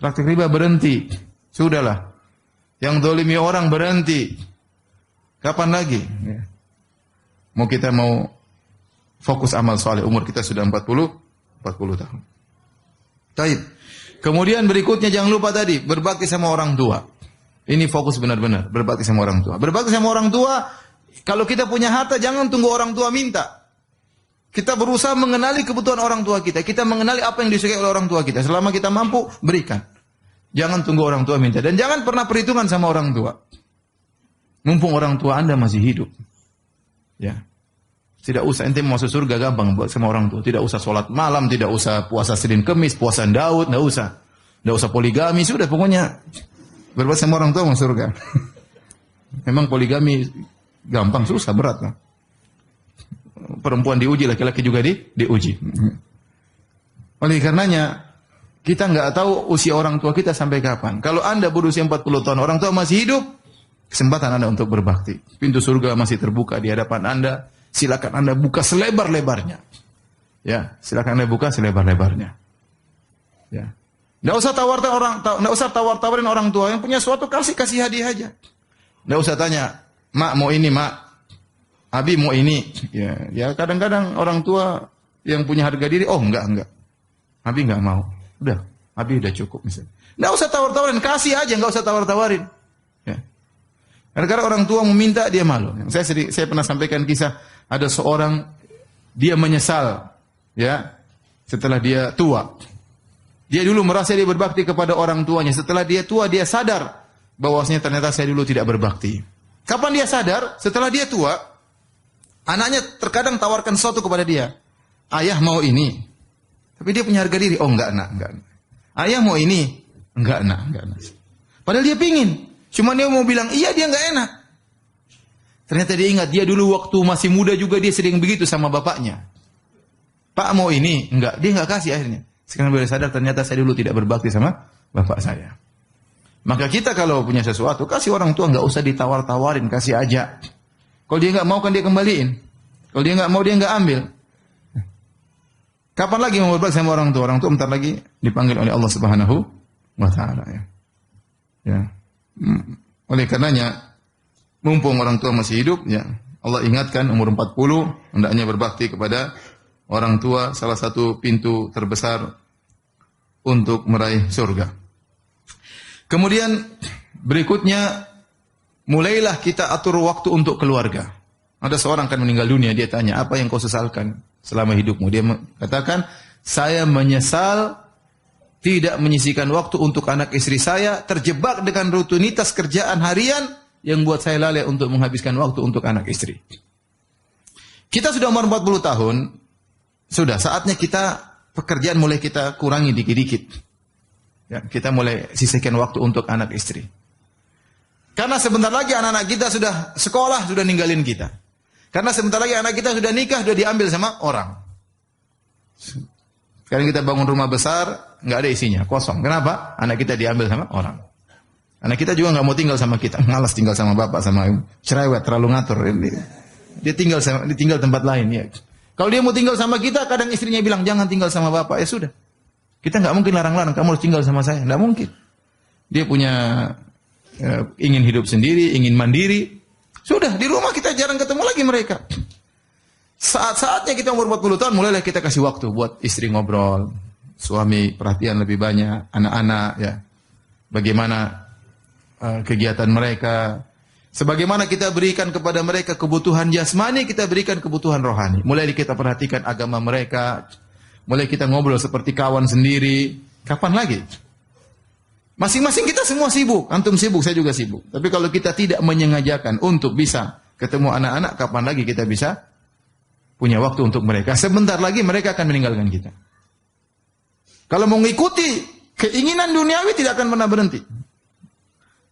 Praktek riba berhenti. Sudahlah. Yang dolimi orang berhenti. Kapan lagi? Ya. Mau fokus amal soleh. Umur kita sudah 40 tahun. Taib. Kemudian berikutnya jangan lupa tadi. Berbakti sama orang tua. Ini fokus benar-benar. Berbakti sama orang tua. Berbakti sama orang tua. Kalau kita punya harta, jangan tunggu orang tua minta. Kita berusaha mengenali kebutuhan orang tua kita. Kita mengenali apa yang disukai oleh orang tua kita. Selama kita mampu, berikan. Jangan tunggu orang tua minta. Dan jangan pernah perhitungan sama orang tua. Mumpung orang tua Anda masih hidup. Ya. Tidak usah. Ente masuk surga gampang buat sama orang tua. Tidak usah sholat malam. Tidak usah puasa Senin Kemis. Puasa Daud. Tidak usah. Tidak usah poligami. Sudah pokoknya. Berbuat sama orang tua masuk surga. Memang poligami gampang. Susah. Berat lah. Perempuan diuji, laki-laki juga diuji. Oleh karenanya, kita nggak tahu usia orang tua kita sampai kapan. Kalau Anda berusia 40 tahun, orang tua masih hidup, kesempatan Anda untuk berbakti. Pintu surga masih terbuka di hadapan Anda. Silakan Anda buka selebar-lebarnya. Ya, silakan Anda buka selebar-lebarnya. Ya. Nggak usah tawar-tawarin orang tua. Yang punya suatu kasih hadiah aja. Nggak usah tanya, "Mak mau ini, Mak. Abi mau ini." Ya kadang-kadang orang tua yang punya harga diri, enggak. Abi enggak mau. Udah, Abi udah cukup misalnya. Enggak usah tawar-tawarin, kasih aja, enggak usah tawar-tawarin. Ya. Karena orang tua meminta, dia malu. Saya pernah sampaikan kisah, ada seorang, dia menyesal, ya, setelah dia tua. Dia dulu merasa dia berbakti kepada orang tuanya. Setelah dia tua, dia sadar bahwasanya ternyata saya dulu tidak berbakti. Kapan dia sadar? Setelah dia tua. Anaknya terkadang tawarkan sesuatu kepada dia. Ayah mau ini. Tapi dia punya harga diri. Enggak, nak. Ayah mau ini. Enggak, nak. Padahal dia pingin. Cuma dia mau bilang, iya, dia enggak enak. Ternyata dia ingat, dia dulu waktu masih muda juga dia sering begitu sama bapaknya. Pak mau ini. Enggak, dia enggak kasih akhirnya. Sekarang boleh sadar, ternyata saya dulu tidak berbakti sama bapak saya. Maka kita kalau punya sesuatu, kasih orang tua, enggak usah ditawar-tawarin, kasih aja. Kalau dia nggak mau kan dia kembaliin. Kalau dia nggak mau dia nggak ambil. Kapan lagi mau berbakti sama orang tua? Orang tua bentar lagi dipanggil oleh Allah Subhanahu wa taala ya. Ya. Oleh karenanya mumpung orang tua masih hidup ya, Allah ingatkan umur 40 hendaknya berbakti kepada orang tua, salah satu pintu terbesar untuk meraih surga. Kemudian berikutnya mulailah kita atur waktu untuk keluarga. Ada seorang kan meninggal dunia, dia tanya, apa yang kau sesalkan selama hidupmu? Dia katakan, saya menyesal tidak menyisihkan waktu untuk anak istri saya, terjebak dengan rutinitas kerjaan harian yang buat saya lalai untuk menghabiskan waktu untuk anak istri. Kita sudah umur 40 tahun, sudah saatnya kita pekerjaan mulai kita kurangi dikit-dikit. Ya, kita mulai sisihkan waktu untuk anak istri. Karena sebentar lagi anak-anak kita sudah sekolah, sudah ninggalin kita. Karena sebentar lagi anak kita sudah nikah, sudah diambil sama orang. Sekarang kita bangun rumah besar, nggak ada isinya, kosong. Kenapa? Anak kita diambil sama orang. Anak kita juga nggak mau tinggal sama kita, malas tinggal sama bapak, sama ibu. Cerewet, terlalu ngatur. Dia tinggal tempat lain. Ya. Kalau dia mau tinggal sama kita, kadang istrinya bilang jangan tinggal sama bapak. Ya sudah, kita nggak mungkin larang-larang. Kamu harus tinggal sama saya, nggak mungkin. Dia punya ingin hidup sendiri, ingin mandiri. Sudah di rumah kita jarang ketemu lagi mereka. Saat-saatnya kita umur 40 tahun, mulailah kita kasih waktu buat istri ngobrol, suami perhatian lebih banyak, anak-anak ya. Bagaimana kegiatan mereka. Sebagaimana kita berikan kepada mereka kebutuhan jasmani, kita berikan kebutuhan rohani. Mulai kita perhatikan agama mereka, mulai kita ngobrol seperti kawan sendiri. Kapan lagi? Masing-masing kita semua sibuk. Antum sibuk, saya juga sibuk. Tapi kalau kita tidak menyengajakan untuk bisa ketemu anak-anak, kapan lagi kita bisa punya waktu untuk mereka? Sebentar lagi mereka akan meninggalkan kita. Kalau mau mengikuti keinginan duniawi tidak akan pernah berhenti.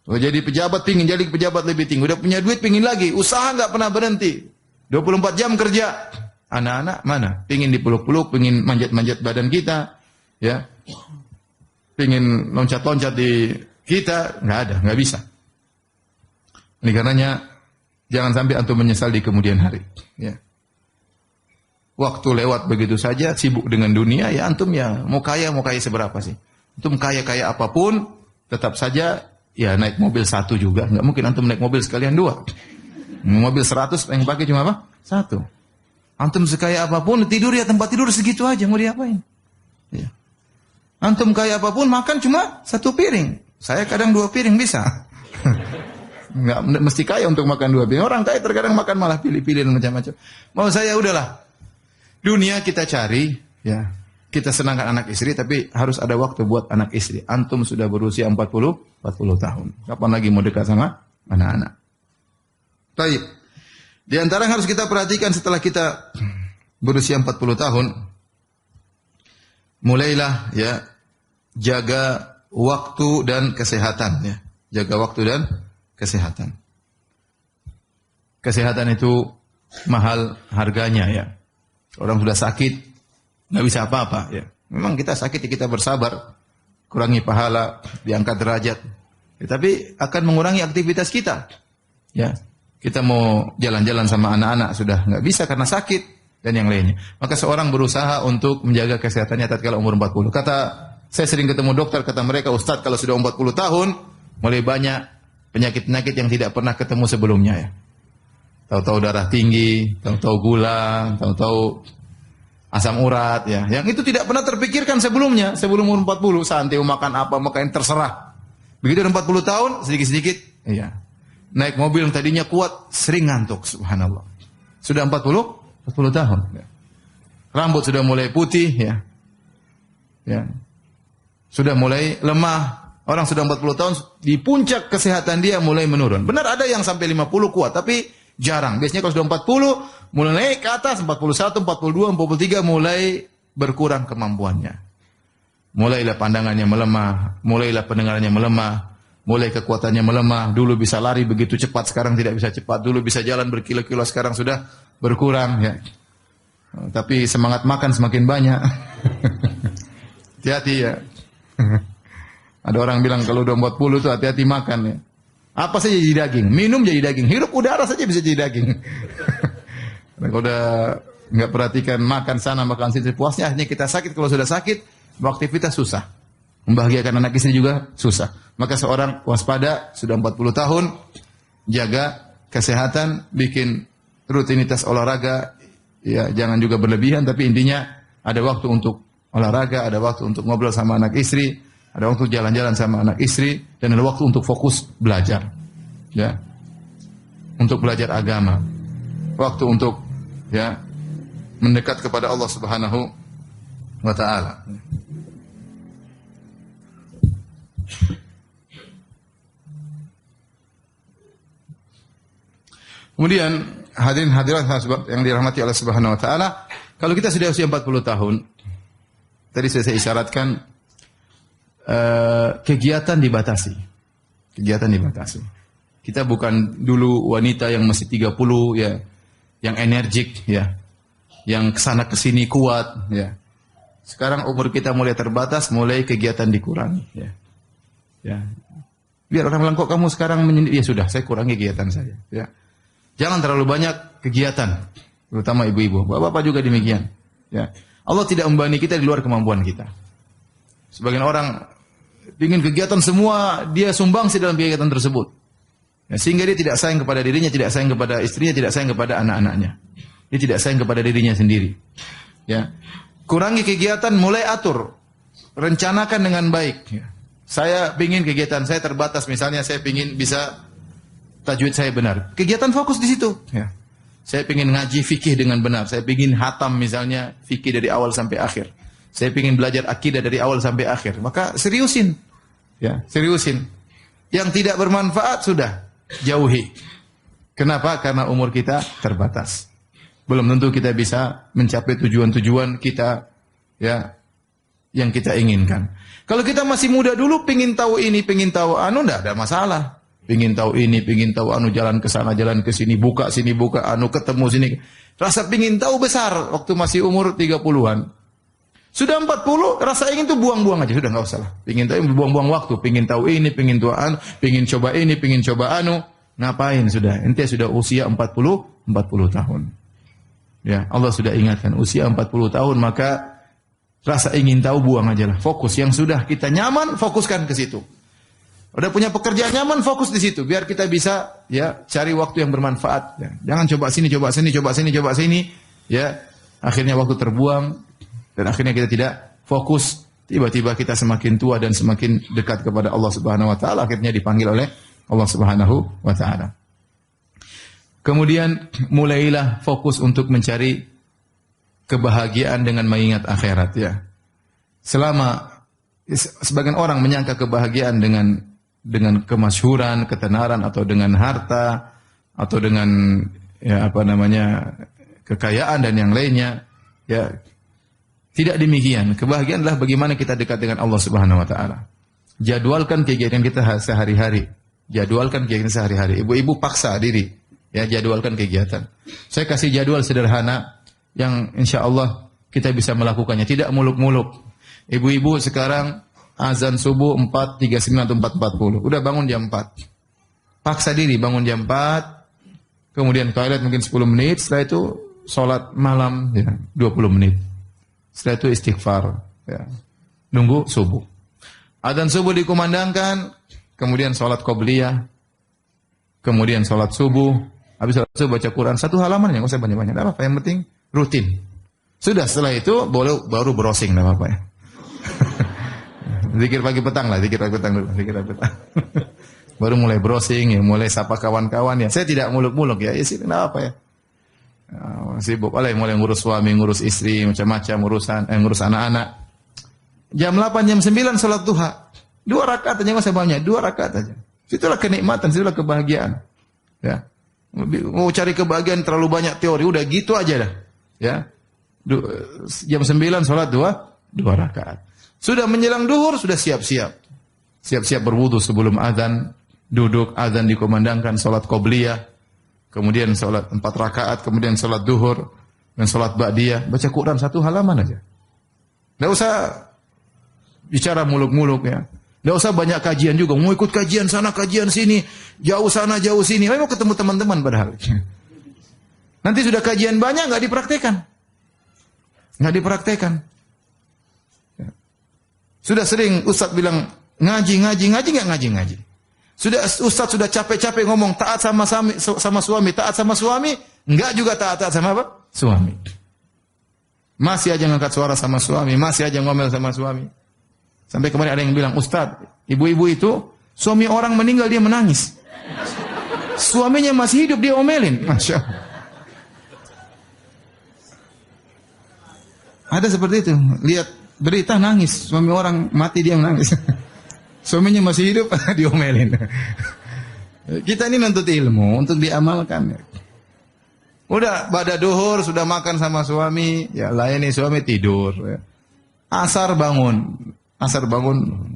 Oh, jadi pejabat pingin jadi pejabat lebih tinggi. Udah punya duit pingin lagi. Usaha nggak pernah berhenti. 24 jam kerja. Anak-anak mana? Pingin dipeluk-peluk, pingin manjat-manjat badan kita. Ya. Pingin loncat-loncat di kita. Nggak ada, nggak bisa. Ini karenanya jangan sampai antum menyesal di kemudian hari. Ya. Waktu lewat begitu saja, sibuk dengan dunia, ya antum ya mau kaya seberapa sih? Antum kaya apapun, tetap saja ya naik mobil satu juga. Nggak mungkin antum naik mobil sekalian dua. Mobil 100 yang pakai cuma apa? Satu. Antum sekaya apapun, tidur ya tempat tidur segitu aja, mau diapain? Ya. Antum kaya apapun, makan cuma satu piring. Saya kadang 2 piring bisa. Nggak mesti kaya untuk makan 2 piring. Orang kaya terkadang makan malah pilih-pilih dan macam-macam. Mau saya udahlah. Dunia kita cari, ya. Kita senangkan anak istri, tapi harus ada waktu buat anak istri. Antum sudah berusia 40 tahun. Kapan lagi mau dekat sama anak-anak? Baik. Di antara yang harus kita perhatikan setelah kita berusia 40 tahun, mulailah ya jaga waktu dan kesehatan. Ya. Jaga waktu dan kesehatan. Kesehatan itu mahal harganya ya. Orang sudah sakit, nggak bisa apa-apa. Ya. Memang kita sakit, kita bersabar, kurangi pahala, diangkat derajat. Ya, tapi akan mengurangi aktivitas kita. Ya, kita mau jalan-jalan sama anak-anak sudah nggak bisa karena sakit dan yang lainnya. Maka seorang berusaha untuk menjaga kesehatannya tatkala umur 40. Saya sering ketemu dokter, kata mereka, Ustadz kalau sudah 40 tahun, mulai banyak penyakit-penyakit yang tidak pernah ketemu sebelumnya ya. Tahu-tahu darah tinggi, tahu-tahu gula, tahu-tahu asam urat ya. Yang itu tidak pernah terpikirkan sebelumnya. Sebelum umur 40, santai makan apa, makan terserah. Begitu udah 40 tahun, sedikit-sedikit iya. Naik mobil yang tadinya kuat, sering ngantuk, subhanallah. Sudah 40 tahun. Ya. Rambut sudah mulai putih ya. Ya. Sudah mulai lemah. Orang sudah 40 tahun, di puncak kesehatan dia mulai menurun. Benar ada yang sampai 50 kuat, tapi jarang. Biasanya kalau sudah 40, mulai naik ke atas, 41, 42, 43, mulai berkurang kemampuannya. Mulailah pandangannya melemah, mulailah pendengarannya melemah, mulai kekuatannya melemah. Dulu bisa lari begitu cepat, sekarang tidak bisa cepat. Dulu bisa jalan berkilo-kilo, sekarang sudah berkurang. Ya. Tapi semangat makan semakin banyak. Hati-hati ya. Ada orang bilang kalau udah 40 itu hati-hati makan ya. Apa saja jadi daging, minum jadi daging, hirup udara saja bisa jadi daging. Kalau udah nggak perhatikan makan sana makan sini puasnya, akhirnya kita sakit. Kalau sudah sakit, beraktivitas susah, membahagiakan anak istri juga susah. Maka seorang waspada, sudah 40 tahun, jaga kesehatan, bikin rutinitas olahraga, ya jangan juga berlebihan, tapi intinya ada waktu untuk olahraga, ada waktu untuk ngobrol sama anak istri, ada waktu jalan-jalan sama anak istri, dan ada waktu untuk fokus belajar. Ya. Untuk belajar agama. Waktu untuk ya mendekat kepada Allah Subhanahu wa taala. Kemudian hadirin hadirat yang dirahmati Allah Subhanahu wa taala, kalau kita sudah usia 40 tahun, tadi saya isyaratkan kegiatan dibatasi. Kegiatan dibatasi. Kita bukan dulu wanita yang masih 30 ya, yang energik ya, yang kesana kesini kuat ya. Sekarang umur kita mulai terbatas, mulai kegiatan dikurangi. Ya. Ya. Biar orang bilang, kok kamu sekarang menyendiri? Ya sudah, saya kurangi kegiatan saya. Ya. Jangan terlalu banyak kegiatan, terutama ibu-ibu. Bapak-bapak juga demikian. Ya. Allah tidak membebani kita di luar kemampuan kita. Sebagian orang ingin kegiatan semua, dia sumbangsi dalam kegiatan tersebut. Ya, sehingga dia tidak sayang kepada dirinya, tidak sayang kepada istrinya, tidak sayang kepada anak-anaknya. Dia tidak sayang kepada dirinya sendiri. Ya. Kurangi kegiatan, mulai atur. Rencanakan dengan baik. Ya. Saya ingin kegiatan saya terbatas, misalnya saya ingin bisa tajwid saya benar. Kegiatan fokus di situ. Ya. Saya ingin ngaji fikih dengan benar. Saya ingin hatam misalnya fikih dari awal sampai akhir. Saya ingin belajar akidah dari awal sampai akhir. Maka seriusin. Ya, seriusin. Yang tidak bermanfaat sudah jauhi. Kenapa? Karena umur kita terbatas. Belum tentu kita bisa mencapai tujuan-tujuan kita ya yang kita inginkan. Kalau kita masih muda dulu, pengin tahu ini, pengin tahu anu, enggak ada masalah. Pengin tahu ini, pengin tahu anu, jalan ke sana, jalan ke sini, buka sini, buka anu, ketemu sini. Rasa pengin tahu besar waktu masih umur 30-an. Sudah 40, rasa ingin tuh buang-buang aja, sudah enggak usah lah. Pengin tahu, buang-buang waktu, pengin tahu ini, pengin tahu anu, pengin coba ini, pengin coba anu. Ngapain sudah? Ente sudah usia 40 tahun. Ya, Allah sudah ingatkan usia 40 tahun, maka rasa ingin tahu buang aja lah. Fokus yang sudah kita nyaman, fokuskan ke situ. Udah punya pekerjaan nyaman, fokus di situ. Biar kita bisa ya cari waktu yang bermanfaat. Ya. Jangan coba sini, coba sini, coba sini, coba sini. Ya, akhirnya waktu terbuang dan akhirnya kita tidak fokus. Tiba-tiba kita semakin tua dan semakin dekat kepada Allah Subhanahu Wa Taala. Akhirnya dipanggil oleh Allah Subhanahu Wa Taala. Kemudian mulailah fokus untuk mencari kebahagiaan dengan mengingat akhirat ya. Selama sebagian orang menyangka kebahagiaan dengan kemasyhuran, ketenaran atau dengan harta atau dengan ya apa namanya kekayaan dan yang lainnya ya tidak demikian. Kebahagiaan adalah bagaimana kita dekat dengan Allah Subhanahu wa taala. Jadwalkan kegiatan kita sehari-hari. Jadwalkan kegiatan sehari-hari. Ibu-ibu paksa diri ya jadwalkan kegiatan. Saya kasih jadwal sederhana yang insya Allah kita bisa melakukannya. Tidak muluk-muluk. Ibu-ibu sekarang azan subuh 4.39 atau 4.40. Udah bangun jam 4. Paksa diri bangun jam 4. Kemudian toilet mungkin 10 menit. Setelah itu sholat malam ya, 20 menit. Setelah itu istighfar. Ya. Nunggu subuh. Azan subuh dikumandangkan. Kemudian sholat qobliyah. Kemudian sholat subuh. Habis sholat subuh baca Quran. 1 halaman ya, nggak usah banyak-banyak. Tidak apa-apa, yang penting rutin. Sudah setelah itu baru browsing, tidak apa-apa ya. Zikir pagi petang lah, zikir pagi petang dulu, zikir pagi petang. Baru mulai browsing ya, mulai sapa kawan-kawan ya. Saya tidak muluk-muluk ya, tidak apa ya. Sibuk, mulai ngurus suami, ngurus istri, macam-macam ngurus anak-anak. Jam 8, jam 9 sholat duha. 2 rakaat aja, nggak usah banyak, 2 rakaat aja. Situlah kenikmatan, situlah kebahagiaan. Ya. Mau cari kebahagiaan terlalu banyak teori, udah gitu aja dah. Ya. Jam 9 sholat 2 rakaat. Sudah menjelang duhur, sudah siap-siap. Siap-siap berwudu sebelum azan, duduk azan dikumandangkan, sholat qobliyah, kemudian sholat 4 rakaat, kemudian sholat duhur, dan sholat ba'diyah. Baca Quran 1 halaman aja. Tidak usah bicara muluk-muluk ya. Tidak usah banyak kajian juga. Mau ikut kajian sana, kajian sini. Jauh sana, jauh sini. Mau ketemu teman-teman padahal. Nanti sudah kajian banyak, nggak dipraktekan. Nggak dipraktekan. Sudah sering Ustaz bilang, ngaji, nggak ngaji. Ustaz sudah capek-capek ngomong, taat sama suami, taat sama suami. Nggak juga taat sama apa? Suami. Masih aja ngangkat suara sama suami, masih aja ngomel sama suami. Sampai kemarin ada yang bilang, Ustaz, ibu-ibu itu, suami orang meninggal dia menangis. Suaminya masih hidup dia omelin. Masya Allah. Ada seperti itu. Lihat berita nangis. Suami orang mati dia menangis. Suaminya masih hidup diomelin. Kita ini nuntut ilmu untuk diamalkan. Udah pada duhur sudah makan sama suami, ya layani suami tidur. Asar bangun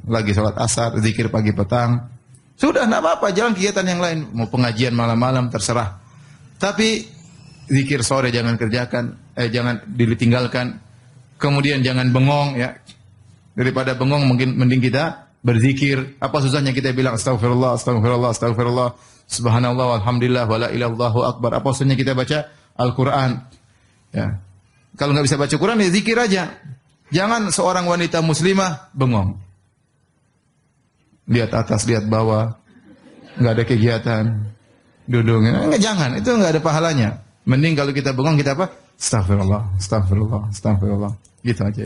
lagi sholat asar, zikir pagi petang. Sudah enggak apa-apa, jalan kegiatan yang lain, mau pengajian malam-malam terserah. Tapi zikir sore jangan kerjakan, jangan ditinggalkan. Kemudian jangan bengong ya. Daripada bengong mending kita berzikir. Apa susahnya kita bilang astagfirullah, astagfirullah, astagfirullah, subhanallah, walhamdulillah, wala ilallahu akbar. Apa susahnya kita baca Al-Quran. Ya. Kalau nggak bisa baca Quran ya zikir aja. Jangan seorang wanita muslimah bengong. Lihat atas, lihat bawah. Nggak ada kegiatan. Duduk. Enggak, jangan. Itu nggak ada pahalanya. Mending kalau kita bengong kita apa? Astagfirullah, astagfirullah, astagfirullah. Gitu aja.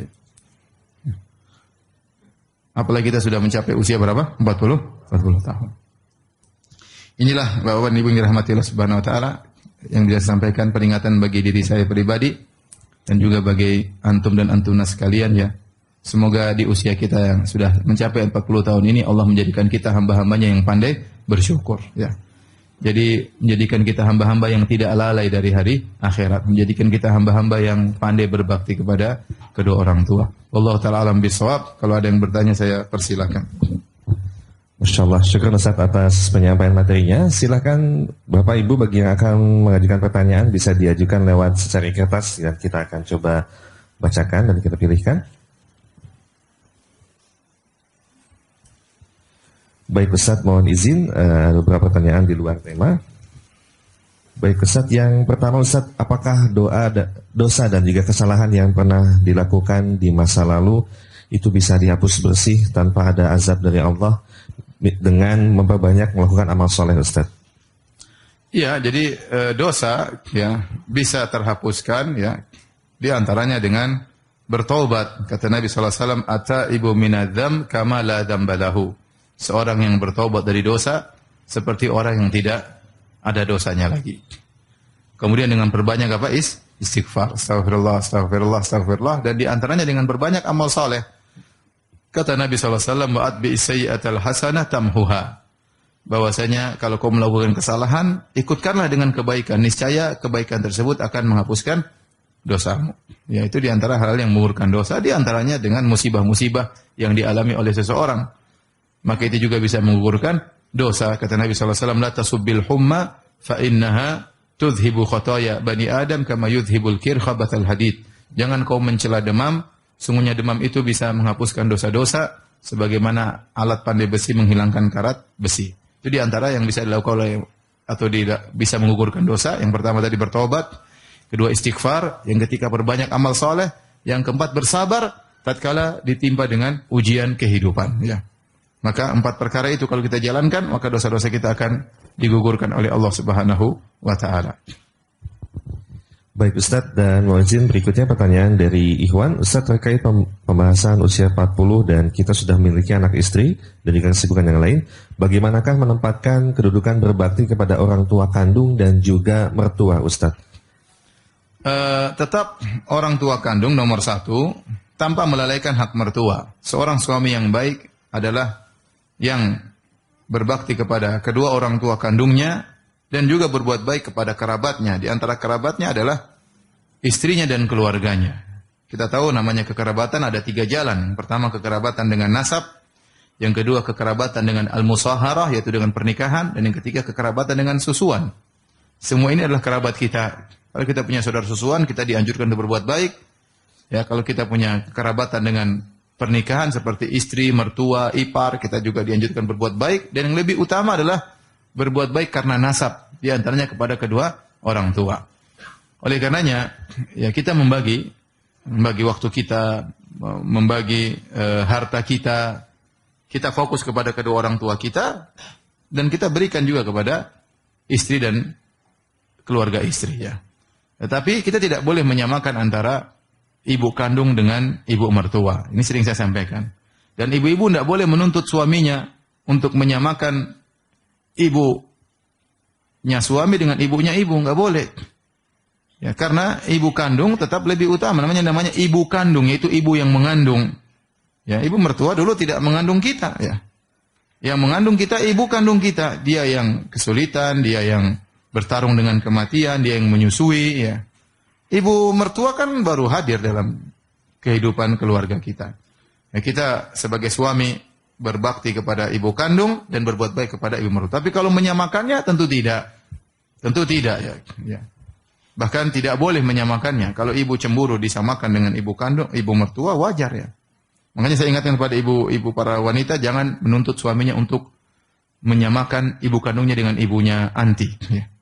Apalagi kita sudah mencapai usia berapa? 40 tahun. Inilah Bapak-bapak Ibu yang dirahmati Allah Subhanahu wa taala yang bisa sampaikan peringatan bagi diri saya pribadi dan juga bagi antum dan antuna sekalian ya. Semoga di usia kita yang sudah mencapai 40 tahun ini Allah menjadikan kita hamba-hambanya yang pandai bersyukur ya. Jadi menjadikan kita hamba-hamba yang tidak lalai dari hari akhirat, menjadikan kita hamba-hamba yang pandai berbakti kepada kedua orang tua. Wallahu taala alam bisawab. Kalau ada yang bertanya saya persilakan. Masya Allah, syukur Ustaz atas penyampaian materinya. Silakan Bapak Ibu bagi yang akan mengajukan pertanyaan bisa diajukan lewat secari kertas dan kita akan coba bacakan dan kita pilihkan. Baik Ustaz, mohon izin beberapa pertanyaan di luar tema. Baik Ustaz, yang pertama Ustaz, apakah dosa dan juga kesalahan yang pernah dilakukan di masa lalu itu bisa dihapus bersih tanpa ada azab dari Allah dengan memperbanyak melakukan amal soleh Ustaz? Iya, jadi dosa ya bisa terhapuskan ya di antaranya dengan bertaubat. Kata Nabi sallallahu alaihi wasallam, "Ataibu minadzam kama la dzambalahu." Seorang yang bertaubat dari dosa seperti orang yang tidak ada dosanya lagi. Kemudian dengan perbanyak apa? Istighfar. Astagfirullah, astagfirullah, astagfirullah. Dan di antaranya dengan berbanyak amal saleh. Kata Nabi SAW, "Wa'atbi sayyi'atal hasanah tamhuha." Bahwasanya kalau kau melakukan kesalahan, ikutkanlah dengan kebaikan. Niscaya kebaikan tersebut akan menghapuskan dosamu. Ya, itu di antara hal yang mengurungkan dosa. Di antaranya dengan musibah-musibah yang dialami oleh seseorang. Maka itu juga bisa menggugurkan dosa. Kata Nabi SAW, "La tasubbil humma fa innaha tudhibu khataya bani Adam kama yudhibul kirkhabatal hadid." Jangan kau mencela demam, sungguhnya demam itu bisa menghapuskan dosa-dosa sebagaimana alat pandai besi menghilangkan karat besi. Itu di antara yang bisa dilakukan oleh atau bisa menggugurkan dosa. Yang pertama tadi bertobat, kedua istighfar, yang ketiga perbanyak amal soleh, yang keempat bersabar tatkala ditimpa dengan ujian kehidupan, ya. Maka 4 perkara itu kalau kita jalankan, maka dosa-dosa kita akan digugurkan oleh Allah Subhanahu wa taala. Baik Ustaz, dan mohon izin berikutnya pertanyaan dari Ikhwan. Ustaz, terkait pembahasan usia 40 dan kita sudah memiliki anak istri dan juga kesibukan yang lain, bagaimanakah menempatkan kedudukan berbakti kepada orang tua kandung dan juga mertua Ustaz? Tetap orang tua kandung nomor 1 tanpa melalaikan hak mertua. Seorang suami yang baik adalah yang berbakti kepada kedua orang tua kandungnya dan juga berbuat baik kepada kerabatnya. Di antara kerabatnya adalah istrinya dan keluarganya. Kita tahu namanya kekerabatan ada 3 jalan. Yang pertama kekerabatan dengan nasab, yang kedua kekerabatan dengan al-musaharah yaitu dengan pernikahan, dan yang ketiga kekerabatan dengan susuan. Semua ini adalah kerabat kita. Kalau kita punya saudara susuan, kita dianjurkan untuk berbuat baik. Ya, kalau kita punya kekerabatan dengan pernikahan seperti istri, mertua, ipar, kita juga dianjurkan berbuat baik. Dan yang lebih utama adalah berbuat baik karena nasab, di antaranya kepada kedua orang tua. Oleh karenanya, ya kita membagi waktu kita, membagi harta kita, kita fokus kepada kedua orang tua kita, dan kita berikan juga kepada istri dan keluarga istri. Ya. Tetapi kita tidak boleh menyamakan antara ibu kandung dengan ibu mertua. Ini sering saya sampaikan. Dan ibu-ibu tidak boleh menuntut suaminya untuk menyamakan ibunya suami dengan ibunya ibu. Nggak boleh. Ya, karena ibu kandung tetap lebih utama. Namanya ibu kandung, yaitu ibu yang mengandung. Ya, ibu mertua dulu tidak mengandung kita. Ya. Yang mengandung kita, ibu kandung kita. Dia yang kesulitan, dia yang bertarung dengan kematian, dia yang menyusui. Ya. Ibu mertua kan baru hadir dalam kehidupan keluarga kita. Ya, kita sebagai suami berbakti kepada ibu kandung dan berbuat baik kepada ibu mertua. Tapi kalau menyamakannya tentu tidak. Tentu tidak. Ya. Bahkan tidak boleh menyamakannya. Kalau ibu cemburu disamakan dengan ibu kandung, ibu mertua, wajar ya. Makanya saya ingatkan kepada ibu para wanita, jangan menuntut suaminya untuk menyamakan ibu kandungnya dengan ibunya anti. Ya.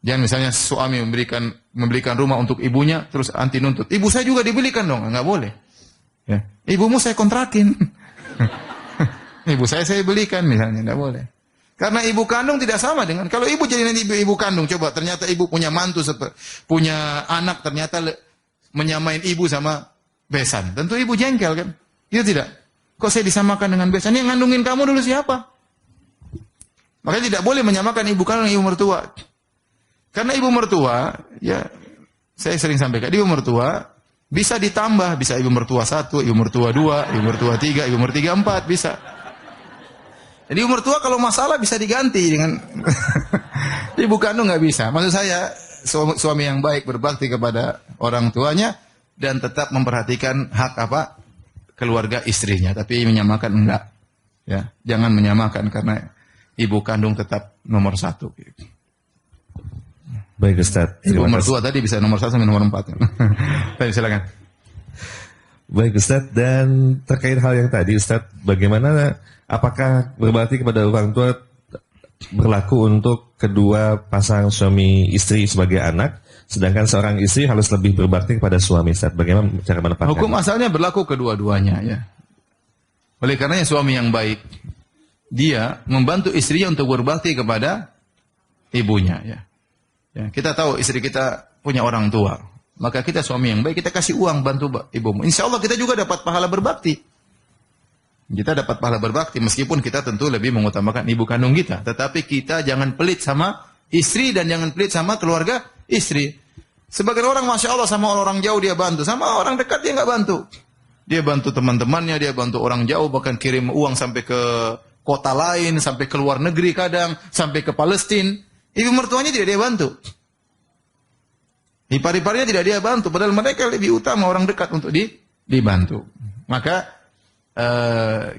Jangan misalnya suami membelikan rumah untuk ibunya, terus anti nuntut. Ibu saya juga dibelikan dong, nggak boleh. Ya. Ibumu saya kontrakin. Ibu saya belikan misalnya, nggak boleh. Karena ibu kandung tidak sama dengan, kalau ibu jadi nanti ibu kandung, coba ternyata ibu punya mantu, punya anak, ternyata menyamain ibu sama besan. Tentu ibu jengkel kan? Iya tidak? Kok saya disamakan dengan besan? Yang ngandungin kamu dulu siapa? Makanya tidak boleh menyamakan ibu kandung dengan ibu mertua. Karena ibu mertua, ya saya sering sampaikan, ibu mertua bisa ditambah, bisa ibu mertua 1, ibu mertua 2, ibu mertua 3, ibu mertua 4, bisa. Jadi ibu mertua kalau masalah bisa diganti dengan ibu kandung nggak bisa. Maksud saya suami yang baik berbakti kepada orang tuanya dan tetap memperhatikan hak keluarga istrinya, tapi menyamakan enggak. Ya, jangan menyamakan karena ibu kandung tetap nomor 1. Baik Ustaz. Ibu mertua tadi bisa nomor 1 sampai nomor 4. Baik, silakan. Baik Ustaz, dan terkait hal yang tadi Ustaz, bagaimana, apakah berbakti kepada orang tua berlaku untuk kedua pasang suami istri sebagai anak, sedangkan seorang istri harus lebih berbakti kepada suami Ustaz? Bagaimana cara menempatkan? Hukum asalnya berlaku kedua-duanya ya. Oleh karenanya suami yang baik, dia membantu istrinya untuk berbakti kepada ibunya ya. Ya, kita tahu istri kita punya orang tua, maka kita suami yang baik, kita kasih uang bantu ibumu. Insya Allah kita juga dapat pahala berbakti. Kita dapat pahala berbakti meskipun kita tentu lebih mengutamakan ibu kandung kita. Tetapi kita jangan pelit sama istri dan jangan pelit sama keluarga istri. Sebagian orang Masya Allah sama orang jauh dia bantu, sama orang dekat dia nggak bantu. Dia bantu teman-temannya, dia bantu orang jauh, bahkan kirim uang sampai ke kota lain, sampai ke luar negeri kadang, sampai ke Palestina. Ibu mertuanya tidak dia bantu. Ipar-iparnya tidak dia bantu. Padahal mereka lebih utama orang dekat untuk dibantu. Maka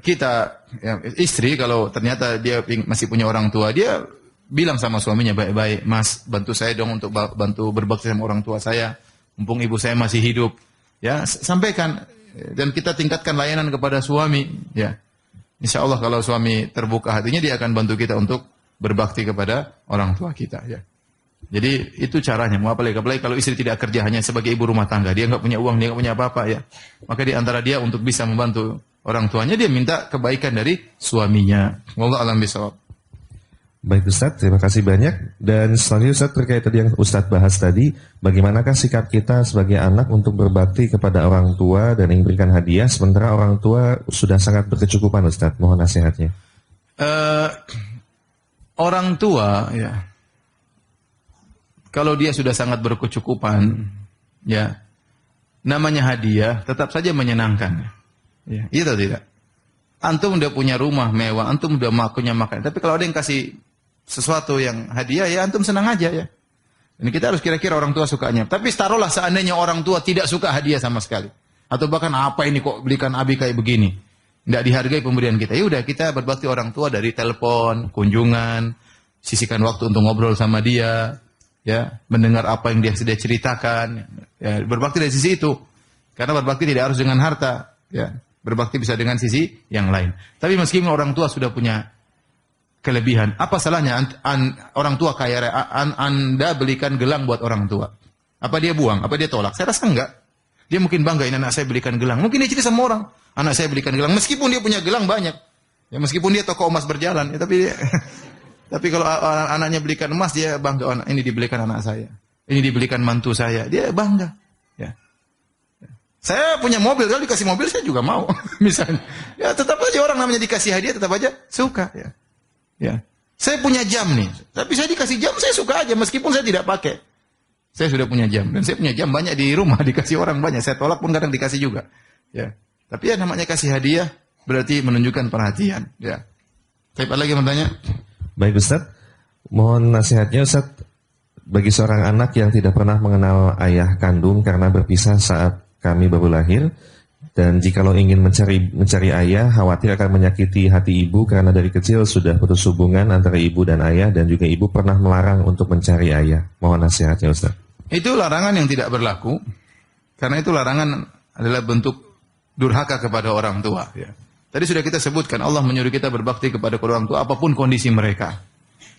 kita ya, istri kalau ternyata dia masih punya orang tua, dia bilang sama suaminya baik-baik, Mas bantu saya dong untuk bantu berbakti sama orang tua saya. Mumpung ibu saya masih hidup. Ya sampaikan dan kita tingkatkan layanan kepada suami. Ya, Insya Allah kalau suami terbuka hatinya dia akan bantu kita untuk berbakti kepada orang tua kita ya. Jadi itu caranya. Mau apalagi kalau istri tidak kerja hanya sebagai ibu rumah tangga, dia nggak punya uang, dia nggak punya apa-apa ya. Maka di antara dia untuk bisa membantu orang tuanya, dia minta kebaikan dari suaminya. Wallahu a'lam bishawab. Baik Ustaz, terima kasih banyak. Dan selanjutnya Ustaz, terkait tadi yang Ustaz bahas tadi, bagaimanakah sikap kita sebagai anak untuk berbakti kepada orang tua dan ingin berikan hadiah, sementara orang tua sudah sangat berkecukupan Ustaz? Mohon nasihatnya. Orang tua ya, kalau dia sudah sangat berkecukupan ya, namanya hadiah tetap saja menyenangkan ya, iya atau tidak? Antum udah punya rumah mewah, antum udah punya makan, tapi kalau ada yang kasih sesuatu yang hadiah ya antum senang aja ya. Ini kita harus kira-kira orang tua sukanya. Tapi taruhlah seandainya orang tua tidak suka hadiah sama sekali, atau bahkan apa ini kok belikan abi kayak begini, tidak dihargai pemberian kita. Ya udah, kita berbakti orang tua dari telepon, kunjungan, sisihkan waktu untuk ngobrol sama dia, ya, mendengar apa yang dia sudah ceritakan. Ya, berbakti dari sisi itu. Karena berbakti tidak harus dengan harta, ya. Berbakti bisa dengan sisi yang lain. Tapi meskipun orang tua sudah punya kelebihan, apa salahnya orang tua kaya raya, Anda belikan gelang buat orang tua? Apa dia buang? Apa dia tolak? Saya rasa enggak. Dia mungkin bangga, ini anak saya belikan gelang. Mungkin dia cerita sama orang, anak saya belikan gelang. Meskipun dia punya gelang banyak. Ya, meskipun dia toko emas berjalan. Ya, tapi tapi kalau anaknya belikan emas, dia bangga. Oh, ini dibelikan anak saya. Ini dibelikan mantu saya. Dia bangga. Ya. Saya punya mobil, kalau dikasih mobil saya juga mau. Misalnya. Ya tetap aja orang namanya dikasih hadiah, tetap aja suka. Ya. Ya. Saya punya jam nih. Tapi saya dikasih jam, saya suka aja. Meskipun saya tidak pakai. Saya sudah punya jam. Dan saya punya jam banyak di rumah. Dikasih orang banyak. Saya tolak pun kadang dikasih juga. Ya. Tapi ya namanya kasih hadiah, berarti menunjukkan perhatian. Ya. Saya lagi bertanya. Baik Ustaz, mohon nasihatnya Ustaz, bagi seorang anak yang tidak pernah mengenal ayah kandung karena berpisah saat kami baru lahir, dan jikalau ingin mencari ayah, khawatir akan menyakiti hati ibu karena dari kecil sudah putus hubungan antara ibu dan ayah, dan juga ibu pernah melarang untuk mencari ayah. Mohon nasihatnya Ustaz. Itu larangan yang tidak berlaku, karena itu larangan adalah bentuk durhaka kepada orang tua. Ya. Tadi sudah kita sebutkan, Allah menyuruh kita berbakti kepada orang tua apapun kondisi mereka.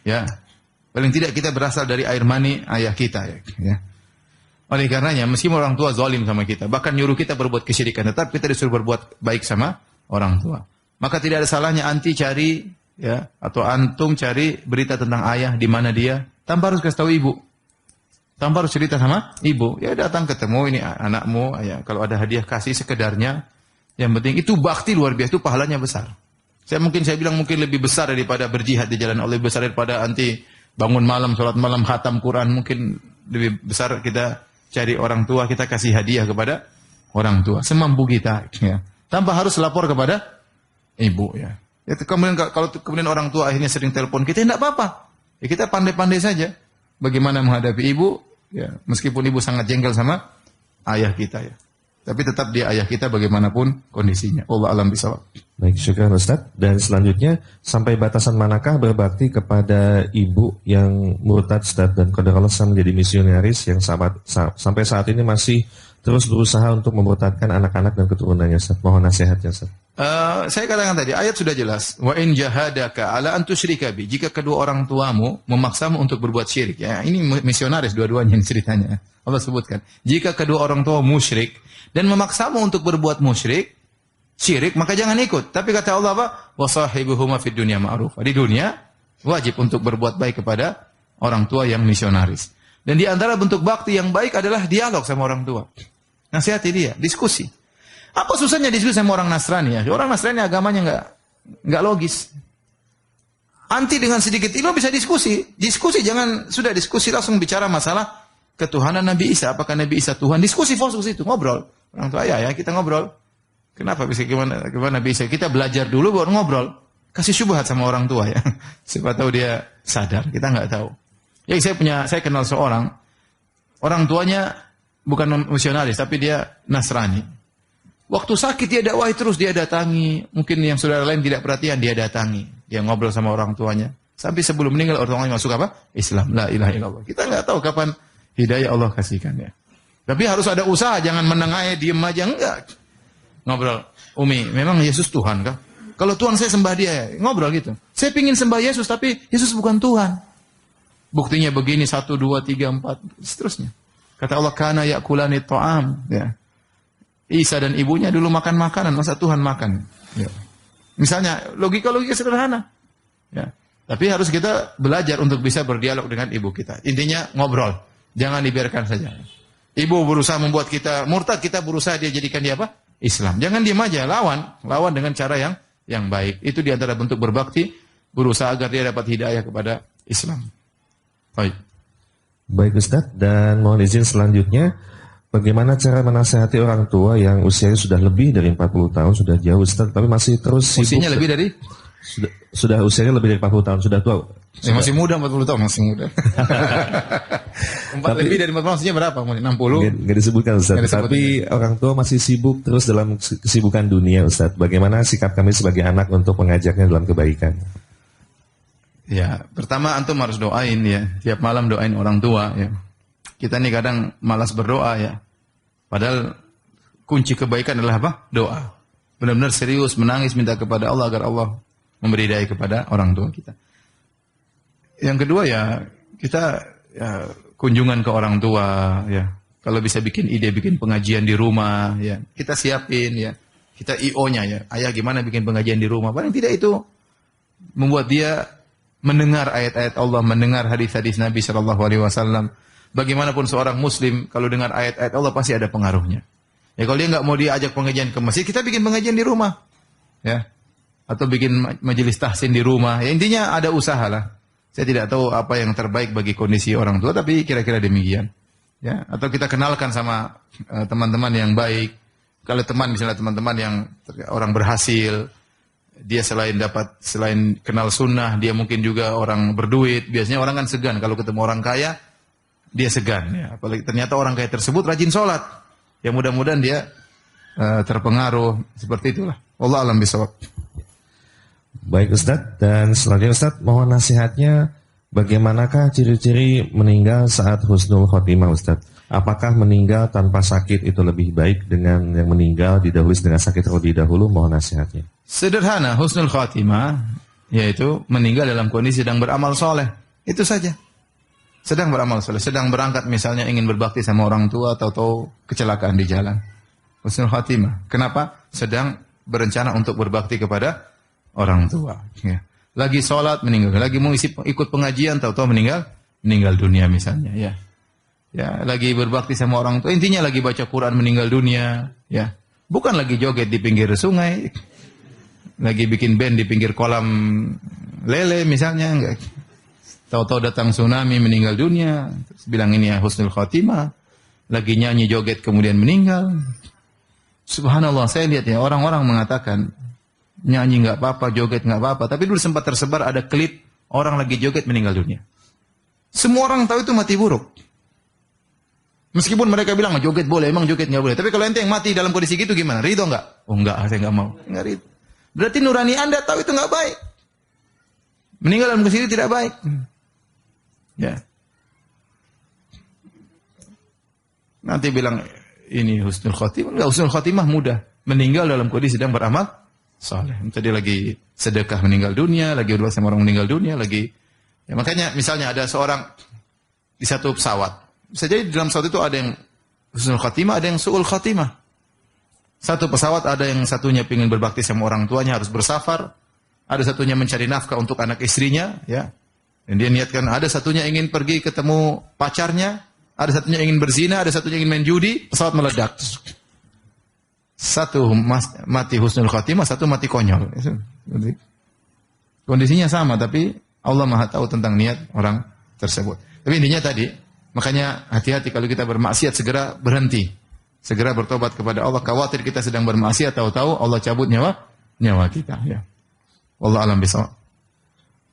Ya, paling tidak kita berasal dari air mani ayah kita. Ya. Oleh karenanya, meskipun orang tua zalim sama kita, bahkan nyuruh kita berbuat kesyirikan, tetap kita disuruh berbuat baik sama orang tua. Maka tidak ada salahnya anti cari, ya, atau antum cari berita tentang ayah di mana dia, tanpa harus kasih tahu ibu. Tanpa harus cerita sama ibu. Ya datang ketemu, ini anakmu, ya, kalau ada hadiah kasih sekedarnya. Yang penting itu bakti luar biasa, itu pahalanya besar. Saya bilang mungkin lebih besar daripada berjihad di jalan Allah, lebih besar daripada anti bangun malam, sholat malam, khatam Quran. Mungkin lebih besar kita cari orang tua, kita kasih hadiah kepada orang tua. Semampu kita. Ya. Tanpa harus lapor kepada ibu. Ya. Ya, kemudian kalau kemudian orang tua akhirnya sering telepon kita, tidak apa-apa. Ya, kita pandai-pandai saja. Bagaimana menghadapi ibu, ya, meskipun ibu sangat jengkel sama ayah kita, ya. Tapi tetap dia ayah kita bagaimanapun kondisinya. Allah alam bisawab. Baik, syukran Ustaz. Dan selanjutnya, sampai batasan manakah berbakti kepada ibu yang murtad, Ustaz, dan qadarullah menjadi misionaris yang sampai saat ini masih terus berusaha untuk memurtadkan anak-anak dan keturunannya, Ustaz. Mohon nasihatnya, Ustaz. Saya katakan tadi, ayat sudah jelas. Wa in jahadaka ala an tusyrika bi. Jika kedua orang tuamu memaksamu untuk berbuat syirik. Ya, ini misionaris dua-duanya ceritanya. Allah sebutkan. Jika kedua orang tua musyrik dan memaksamu untuk berbuat syirik, maka jangan ikut. Tapi kata Allah apa? Wasahibuhuma fid dunya ma'ruf. Di dunia wajib untuk berbuat baik kepada orang tua yang misionaris. Dan di antara bentuk bakti yang baik adalah dialog sama orang tua. Nasihati dia, diskusi. Apa susahnya diskusi sama orang Nasrani ya? Orang Nasrani agamanya enggak logis. Anti dengan sedikit ilmu bisa diskusi. Diskusi jangan sudah diskusi langsung bicara masalah ketuhanan Nabi Isa. Apakah Nabi Isa Tuhan? Diskusi fokus itu, ngobrol. Orang tua ya kita ngobrol. Kenapa bisa gimana Nabi Isa? Kita belajar dulu baru ngobrol. Kasih syubhat sama orang tua ya. Siapa tahu dia sadar, kita enggak tahu. Ya saya kenal seorang orang tuanya bukan misionaris tapi dia Nasrani. Waktu sakit dia dakwahi terus, dia datangi. Mungkin yang saudara lain tidak perhatian, dia datangi. Dia ngobrol sama orang tuanya. Sampai sebelum meninggal orang tuanya masuk apa? Islam. La ilaha illallah. Kita nggak tahu kapan hidayah Allah kasihkan ya. Tapi harus ada usaha, jangan menengahi, diem aja. Enggak. Ngobrol. Umi, memang Yesus Tuhan kah? Kalau Tuhan saya sembah dia. Ngobrol gitu. Saya pingin sembah Yesus, tapi Yesus bukan Tuhan. Buktinya begini, 1, 2, 3, 4, seterusnya. Kata Allah, kana yakulani ta'am. Ya. Isa dan ibunya dulu makan makanan, masa Tuhan makan? Ya. Misalnya logika sederhana. Ya. Tapi harus kita belajar untuk bisa berdialog dengan ibu kita. Intinya ngobrol, jangan dibiarkan saja. Ibu berusaha membuat kita murtad, kita berusaha dia jadikan dia apa? Islam. Jangan diam aja, lawan dengan cara yang baik. Itu diantara bentuk berbakti, berusaha agar dia dapat hidayah kepada Islam. Baik Ustaz, dan mohon izin selanjutnya. Bagaimana cara menasihati orang tua yang usianya sudah lebih dari 40 tahun, sudah jauh Ustaz, tapi masih terus sibuk. Usianya lebih dari? Sudah usianya lebih dari 40 tahun, sudah tua. Masih muda 40 tahun, masih muda. Lebih dari 40 tahun maksudnya berapa? 60? Nggak disebutkan Ustaz, tapi orang tua masih sibuk terus dalam kesibukan dunia Ustaz. Bagaimana sikap kami sebagai anak untuk mengajaknya dalam kebaikan? Ya, pertama antum harus doain ya. Tiap malam doain orang tua ya. Kita nih kadang malas berdoa ya. Padahal kunci kebaikan adalah apa? Doa. Benar-benar serius menangis minta kepada Allah agar Allah memberi daya kepada orang tua kita. Yang kedua ya kita ya, kunjungan ke orang tua ya. Kalau bisa bikin ide bikin pengajian di rumah ya. Kita siapin ya. Kita IO-nya ya. Ayah gimana bikin pengajian di rumah? Paling tidak itu membuat dia mendengar ayat-ayat Allah, mendengar hadis-hadis Nabi sallallahu alaihi wasallam. Bagaimanapun seorang muslim kalau dengar ayat-ayat Allah pasti ada pengaruhnya. Ya kalau dia nggak mau diajak pengajian ke masjid, kita bikin pengajian di rumah. Ya. Atau bikin majelis tahsin di rumah. Ya intinya ada usaha lah. Saya tidak tahu apa yang terbaik bagi kondisi orang tua tapi kira-kira demikian. Ya, atau kita kenalkan sama teman-teman yang baik. Kalau misalnya teman-teman yang orang berhasil, dia selain kenal sunnah, dia mungkin juga orang berduit. Biasanya orang kan segan kalau ketemu orang kaya. Dia segan ya. Apalagi ternyata orang kaya tersebut rajin sholat. Ya mudah-mudahan dia terpengaruh seperti itulah. Wallahu a'lam bishawab. Baik Ustaz, dan selanjutnya Ustaz mohon nasihatnya bagaimanakah ciri-ciri meninggal saat husnul khotimah, Ustaz? Apakah meninggal tanpa sakit itu lebih baik dengan yang meninggal didahului dengan sakit terlebih dahulu? Mohon nasihatnya. Sederhana, husnul khotimah yaitu meninggal dalam kondisi sedang beramal soleh. Itu saja. Sedang beramal soleh, sedang berangkat misalnya ingin berbakti sama orang tua, atau kecelakaan di jalan. Husnul khotimah. Kenapa? Sedang berencana untuk berbakti kepada orang tua. Ya. Lagi sholat meninggal, lagi mau ikut pengajian, tahu-tahu meninggal dunia misalnya. Ya, lagi berbakti sama orang tua, intinya lagi baca Quran meninggal dunia. Ya, bukan lagi joget di pinggir sungai, lagi bikin band di pinggir kolam lele misalnya, enggak. Tahu-tahu datang tsunami meninggal dunia, terus bilang ini ya husnul khotimah. Lagi nyanyi joget kemudian meninggal. Subhanallah, saya lihat ya orang-orang mengatakan nyanyi nggak apa-apa, joget nggak apa-apa. Tapi dulu sempat tersebar ada klip orang lagi joget meninggal dunia. Semua orang tahu itu mati buruk. Meskipun mereka bilang joget boleh, emang joget nggak boleh. Tapi kalau ente yang mati dalam kondisi gitu gimana? Ridho nggak? Oh nggak, saya nggak mau. Nggak ridho. Berarti nurani Anda tahu itu nggak baik. Meninggal dalam kondisi tidak baik. Ya. Nanti bilang ini husnul khotimah. Enggak, husnul khotimah mudah. Meninggal dalam kondisi sedang beramal saleh. Tadi lagi sedekah meninggal dunia, lagi berdoa sama orang meninggal dunia, lagi. Ya, makanya misalnya ada seorang di satu pesawat. Bisa jadi di dalam pesawat itu ada yang husnul khotimah, ada yang su'ul khotimah. Satu pesawat ada yang satunya ingin berbakti sama orang tuanya, harus bersafar. Ada satunya mencari nafkah untuk anak istrinya, ya. Dan dia niatkan, ada satunya ingin pergi ketemu pacarnya, ada satunya ingin berzina, ada satunya ingin main judi, pesawat meledak. Satu mati husnul khotimah, satu mati konyol. Kondisinya sama, tapi Allah Maha tahu tentang niat orang tersebut. Tapi intinya tadi, makanya hati-hati kalau kita bermaksiat, segera berhenti. Segera bertobat kepada Allah. Khawatir kita sedang bermaksiat, tahu-tahu Allah cabut nyawa kita. Ya. Wallahu a'lam bishawab.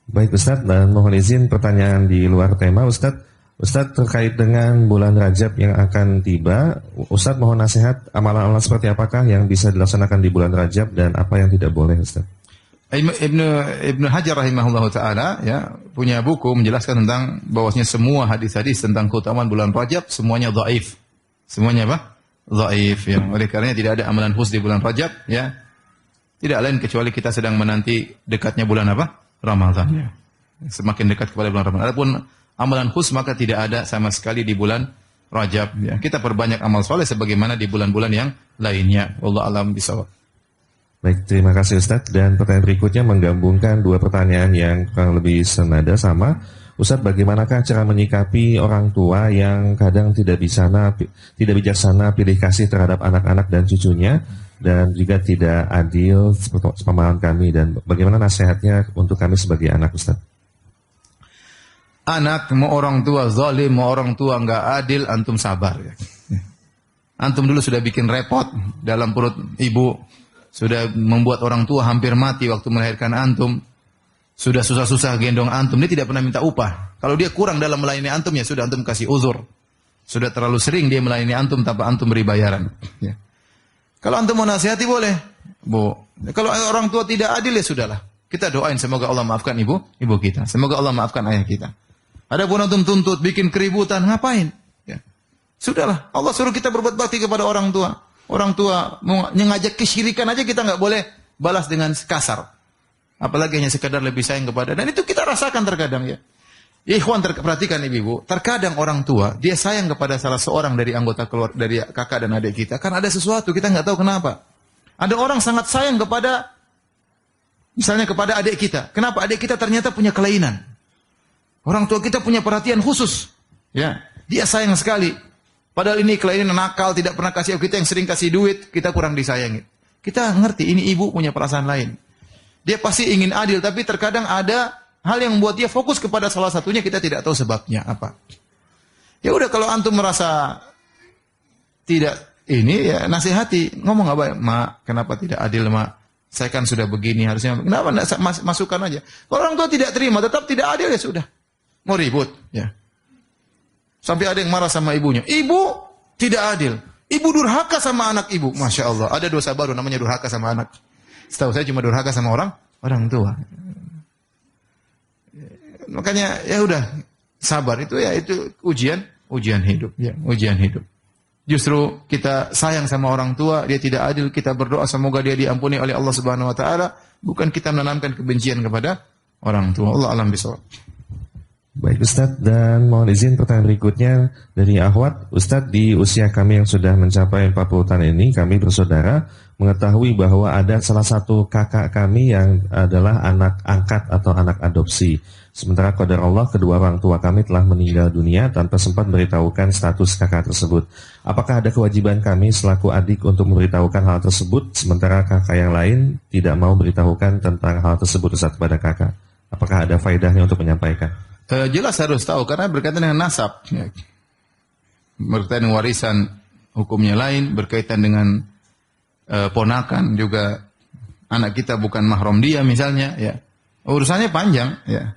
Baik Ustaz, dan mohon izin pertanyaan di luar tema Ustaz. Ustaz, terkait dengan bulan Rajab yang akan tiba, Ustaz mohon nasihat amalan-amalan seperti apakah yang bisa dilaksanakan di bulan Rajab dan apa yang tidak boleh Ustaz? Ibnu Hajar rahimahullah ta'ala ya, punya buku menjelaskan tentang bahwasanya semua hadis-hadis tentang keutamaan bulan Rajab semuanya dhaif. Semuanya apa? Dhaif ya. Oleh karenanya tidak ada amalan khusus di bulan Rajab ya. Tidak lain kecuali kita sedang menanti dekatnya bulan apa? Ramadan ya. Semakin dekat kepada bulan Ramadan. Adapun amalan khusus maka tidak ada sama sekali di bulan Rajab ya. Kita perbanyak amal soleh sebagaimana di bulan-bulan yang lainnya. Wallahu a'lam bishawab. Baik, terima kasih Ustaz. Dan pertanyaan berikutnya menggabungkan dua pertanyaan yang kurang lebih senada sama. Ustaz, bagaimanakah cara menyikapi orang tua yang kadang tidak bijaksana pilih kasih terhadap anak-anak dan cucunya, dan juga tidak adil pemahaman kami, dan bagaimana nasihatnya untuk kami sebagai anak Ustaz? Anak mau orang tua zalim, mau orang tua enggak adil, antum sabar ya. Antum dulu sudah bikin repot dalam perut ibu, sudah membuat orang tua hampir mati waktu melahirkan antum, sudah susah-susah gendong antum, dia tidak pernah minta upah. Kalau dia kurang dalam melayani antum ya sudah antum kasih uzur. Sudah terlalu sering dia melayani antum tanpa antum beri bayaran. Ya. Kalau antum mau nasihati boleh, Bu. Kalau orang tua tidak adil ya sudahlah. Kita doain semoga Allah maafkan ibu kita. Semoga Allah maafkan ayah kita. Adapun antum tuntut, bikin keributan, ngapain? Ya. Sudahlah. Allah suruh kita berbuat bakti kepada orang tua. Orang tua mau ngajak kesyirikan aja kita nggak boleh balas dengan kasar. Apalagi hanya sekadar lebih sayang kepada. Dan itu kita rasakan terkadang ya. Ikhwan, perhatikan ibu-ibu, terkadang orang tua dia sayang kepada salah seorang dari anggota keluarga, dari kakak dan adik kita, karena ada sesuatu kita nggak tahu kenapa. Ada orang sangat sayang kepada, misalnya kepada adik kita. Kenapa? Adik kita ternyata punya kelainan. Orang tua kita punya perhatian khusus, ya. Dia sayang sekali. Padahal ini kelainan nakal, tidak pernah kasih kita, yang sering kasih duit, kita kurang disayangi. Kita ngerti ini ibu punya perasaan lain. Dia pasti ingin adil, tapi terkadang ada hal yang membuat dia fokus kepada salah satunya, kita tidak tahu sebabnya apa. Ya udah, kalau antum merasa tidak ini ya nasihati, ngomong apa? Mak, kenapa tidak adil, Mak? Saya kan sudah begini, harusnya kenapa enggak masukkan aja. Kalau orang tua tidak terima, tetap tidak adil ya sudah. Mau ribut, ya. Sampai ada yang marah sama ibunya. Ibu tidak adil. Ibu durhaka sama anak ibu. Masya Allah, ada dosa baru namanya durhaka sama anak. Setahu saya cuma durhaka sama orang tua. makanya ya udah sabar itu ujian hidup ya, ujian hidup. Justru kita sayang sama orang tua, dia tidak adil, kita berdoa semoga dia diampuni oleh Allah Subhanahu wa taala, bukan kita menanamkan kebencian kepada orang tua. Allah alam bisawab. Baik Ustadz, dan mohon izin pertanyaan berikutnya dari Ahwat. Ustadz, di usia kami yang sudah mencapai 40 tahun ini, kami bersaudara mengetahui bahwa ada salah satu kakak kami yang adalah anak angkat atau anak adopsi. Sementara qadar Allah, kedua orang tua kami telah meninggal dunia tanpa sempat memberitahukan status kakak tersebut. Apakah ada kewajiban kami selaku adik untuk memberitahukan hal tersebut, sementara kakak yang lain tidak mau memberitahukan tentang hal tersebut Ustadz kepada kakak? Apakah ada faedahnya untuk menyampaikan? Jelas harus tahu karena berkaitan dengan nasab, ya. Berkaitan dengan warisan hukumnya lain, berkaitan dengan ponakan juga, anak kita bukan mahram dia misalnya, ya. Urusannya panjang, ya.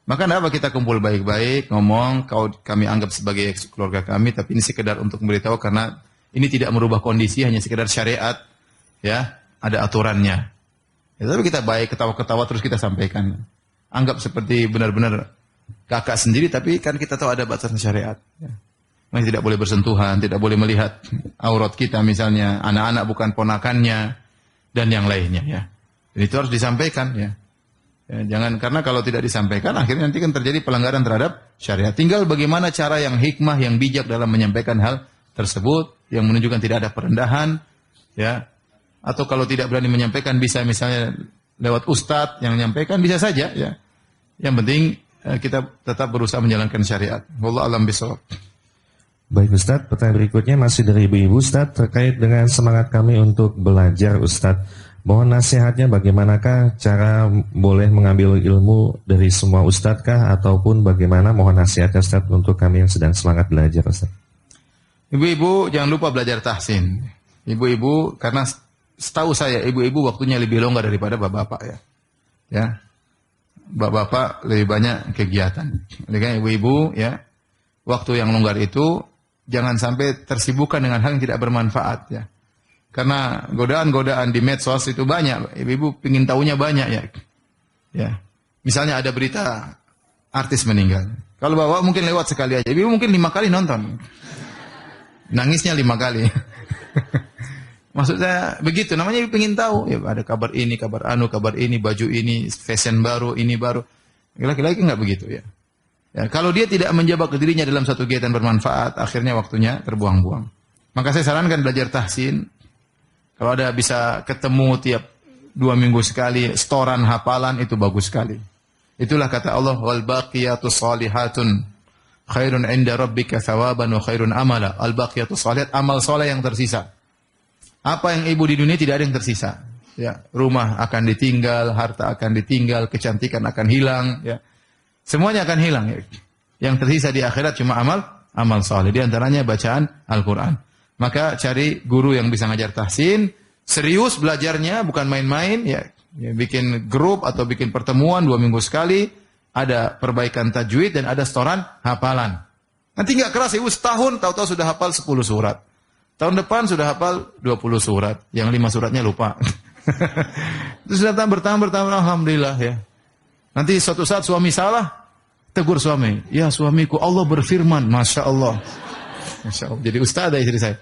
Maka tidak apa kita kumpul baik-baik, ngomong, kami anggap sebagai keluarga kami, tapi ini sekedar untuk memberitahu karena ini tidak merubah kondisi, hanya sekedar syariat, ya, ada aturannya. Ya, tapi kita baik, ketawa-ketawa terus kita sampaikan. Anggap seperti benar-benar kakak sendiri, tapi kan kita tahu ada batasan syariat. Ya. Mereka tidak boleh bersentuhan, tidak boleh melihat aurat kita misalnya, anak-anak bukan ponakannya, dan yang lainnya. Ya. Dan itu harus disampaikan. Ya. Ya, jangan, karena kalau tidak disampaikan, akhirnya nanti kan terjadi pelanggaran terhadap syariat. Tinggal bagaimana cara yang hikmah, yang bijak dalam menyampaikan hal tersebut, yang menunjukkan tidak ada perendahan, ya. Atau kalau tidak berani menyampaikan, bisa misalnya lewat ustadz yang menyampaikan, bisa saja. Ya. Yang penting kita tetap berusaha menjalankan syariat. Wallahu a'lam bishawab. Baik Ustadz, pertanyaan berikutnya masih dari ibu-ibu Ustadz, terkait dengan semangat kami untuk belajar Ustadz. Mohon nasihatnya bagaimanakah cara boleh mengambil ilmu dari semua Ustadz kah, ataupun bagaimana mohon nasihatnya Ustadz untuk kami yang sedang semangat belajar Ustadz. Ibu-ibu jangan lupa belajar tahsin. Ibu-ibu, karena setahu saya ibu-ibu waktunya lebih longgar daripada bapak-bapak ya. Ya. Bapak-bapak lebih banyak kegiatan. Oleh karena ibu-ibu ya, waktu yang longgar itu jangan sampai tersibukkan dengan hal yang tidak bermanfaat ya. Karena godaan-godaan di medsos itu banyak. Ibu-ibu pingin tahunya banyak ya. Ya. Misalnya ada berita artis meninggal. Kalau bapak mungkin lewat sekali aja. Ibu mungkin 5 kali nonton. Nangisnya 5 kali. Maksud saya begitu. Namanya ibu pingin tahu. Ya, ada kabar ini, kabar anu, kabar ini, baju ini, fashion baru, ini baru. Laki-laki nggak begitu ya. Ya. Kalau dia tidak menjebak dirinya dalam satu kegiatan bermanfaat, akhirnya waktunya terbuang-buang. Maka saya sarankan belajar tahsin. Kalau ada bisa ketemu tiap 2 minggu sekali, setoran hafalan, itu bagus sekali. Itulah kata Allah, wal baqiyatus shalihatun khairun 'inda rabbika thawaban wa khairun amala. Al baqiyatus shalihat, amal soleh yang tersisa. Apa yang ibu di dunia tidak ada yang tersisa. Ya, rumah akan ditinggal, harta akan ditinggal, kecantikan akan hilang, ya. Semuanya akan hilang. Ya. Yang tersisa di akhirat cuma amal soleh. Di antaranya bacaan Al-Quran. Maka cari guru yang bisa ngajar tahsin, serius belajarnya, bukan main-main, ya. Ya, bikin grup atau bikin pertemuan 2 minggu sekali, ada perbaikan tajwid dan ada setoran hafalan. Nanti nggak keras, ibu setahun tahu-tahu sudah hafal 10 surat. Tahun depan sudah hafal 20 surat, yang 5 suratnya lupa. Terus sudah bertambah, alhamdulillah ya. Nanti suatu saat suami salah, tegur suami, ya suamiku Allah berfirman, masya Allah. Masya Allah. Jadi ustadzah istri saya.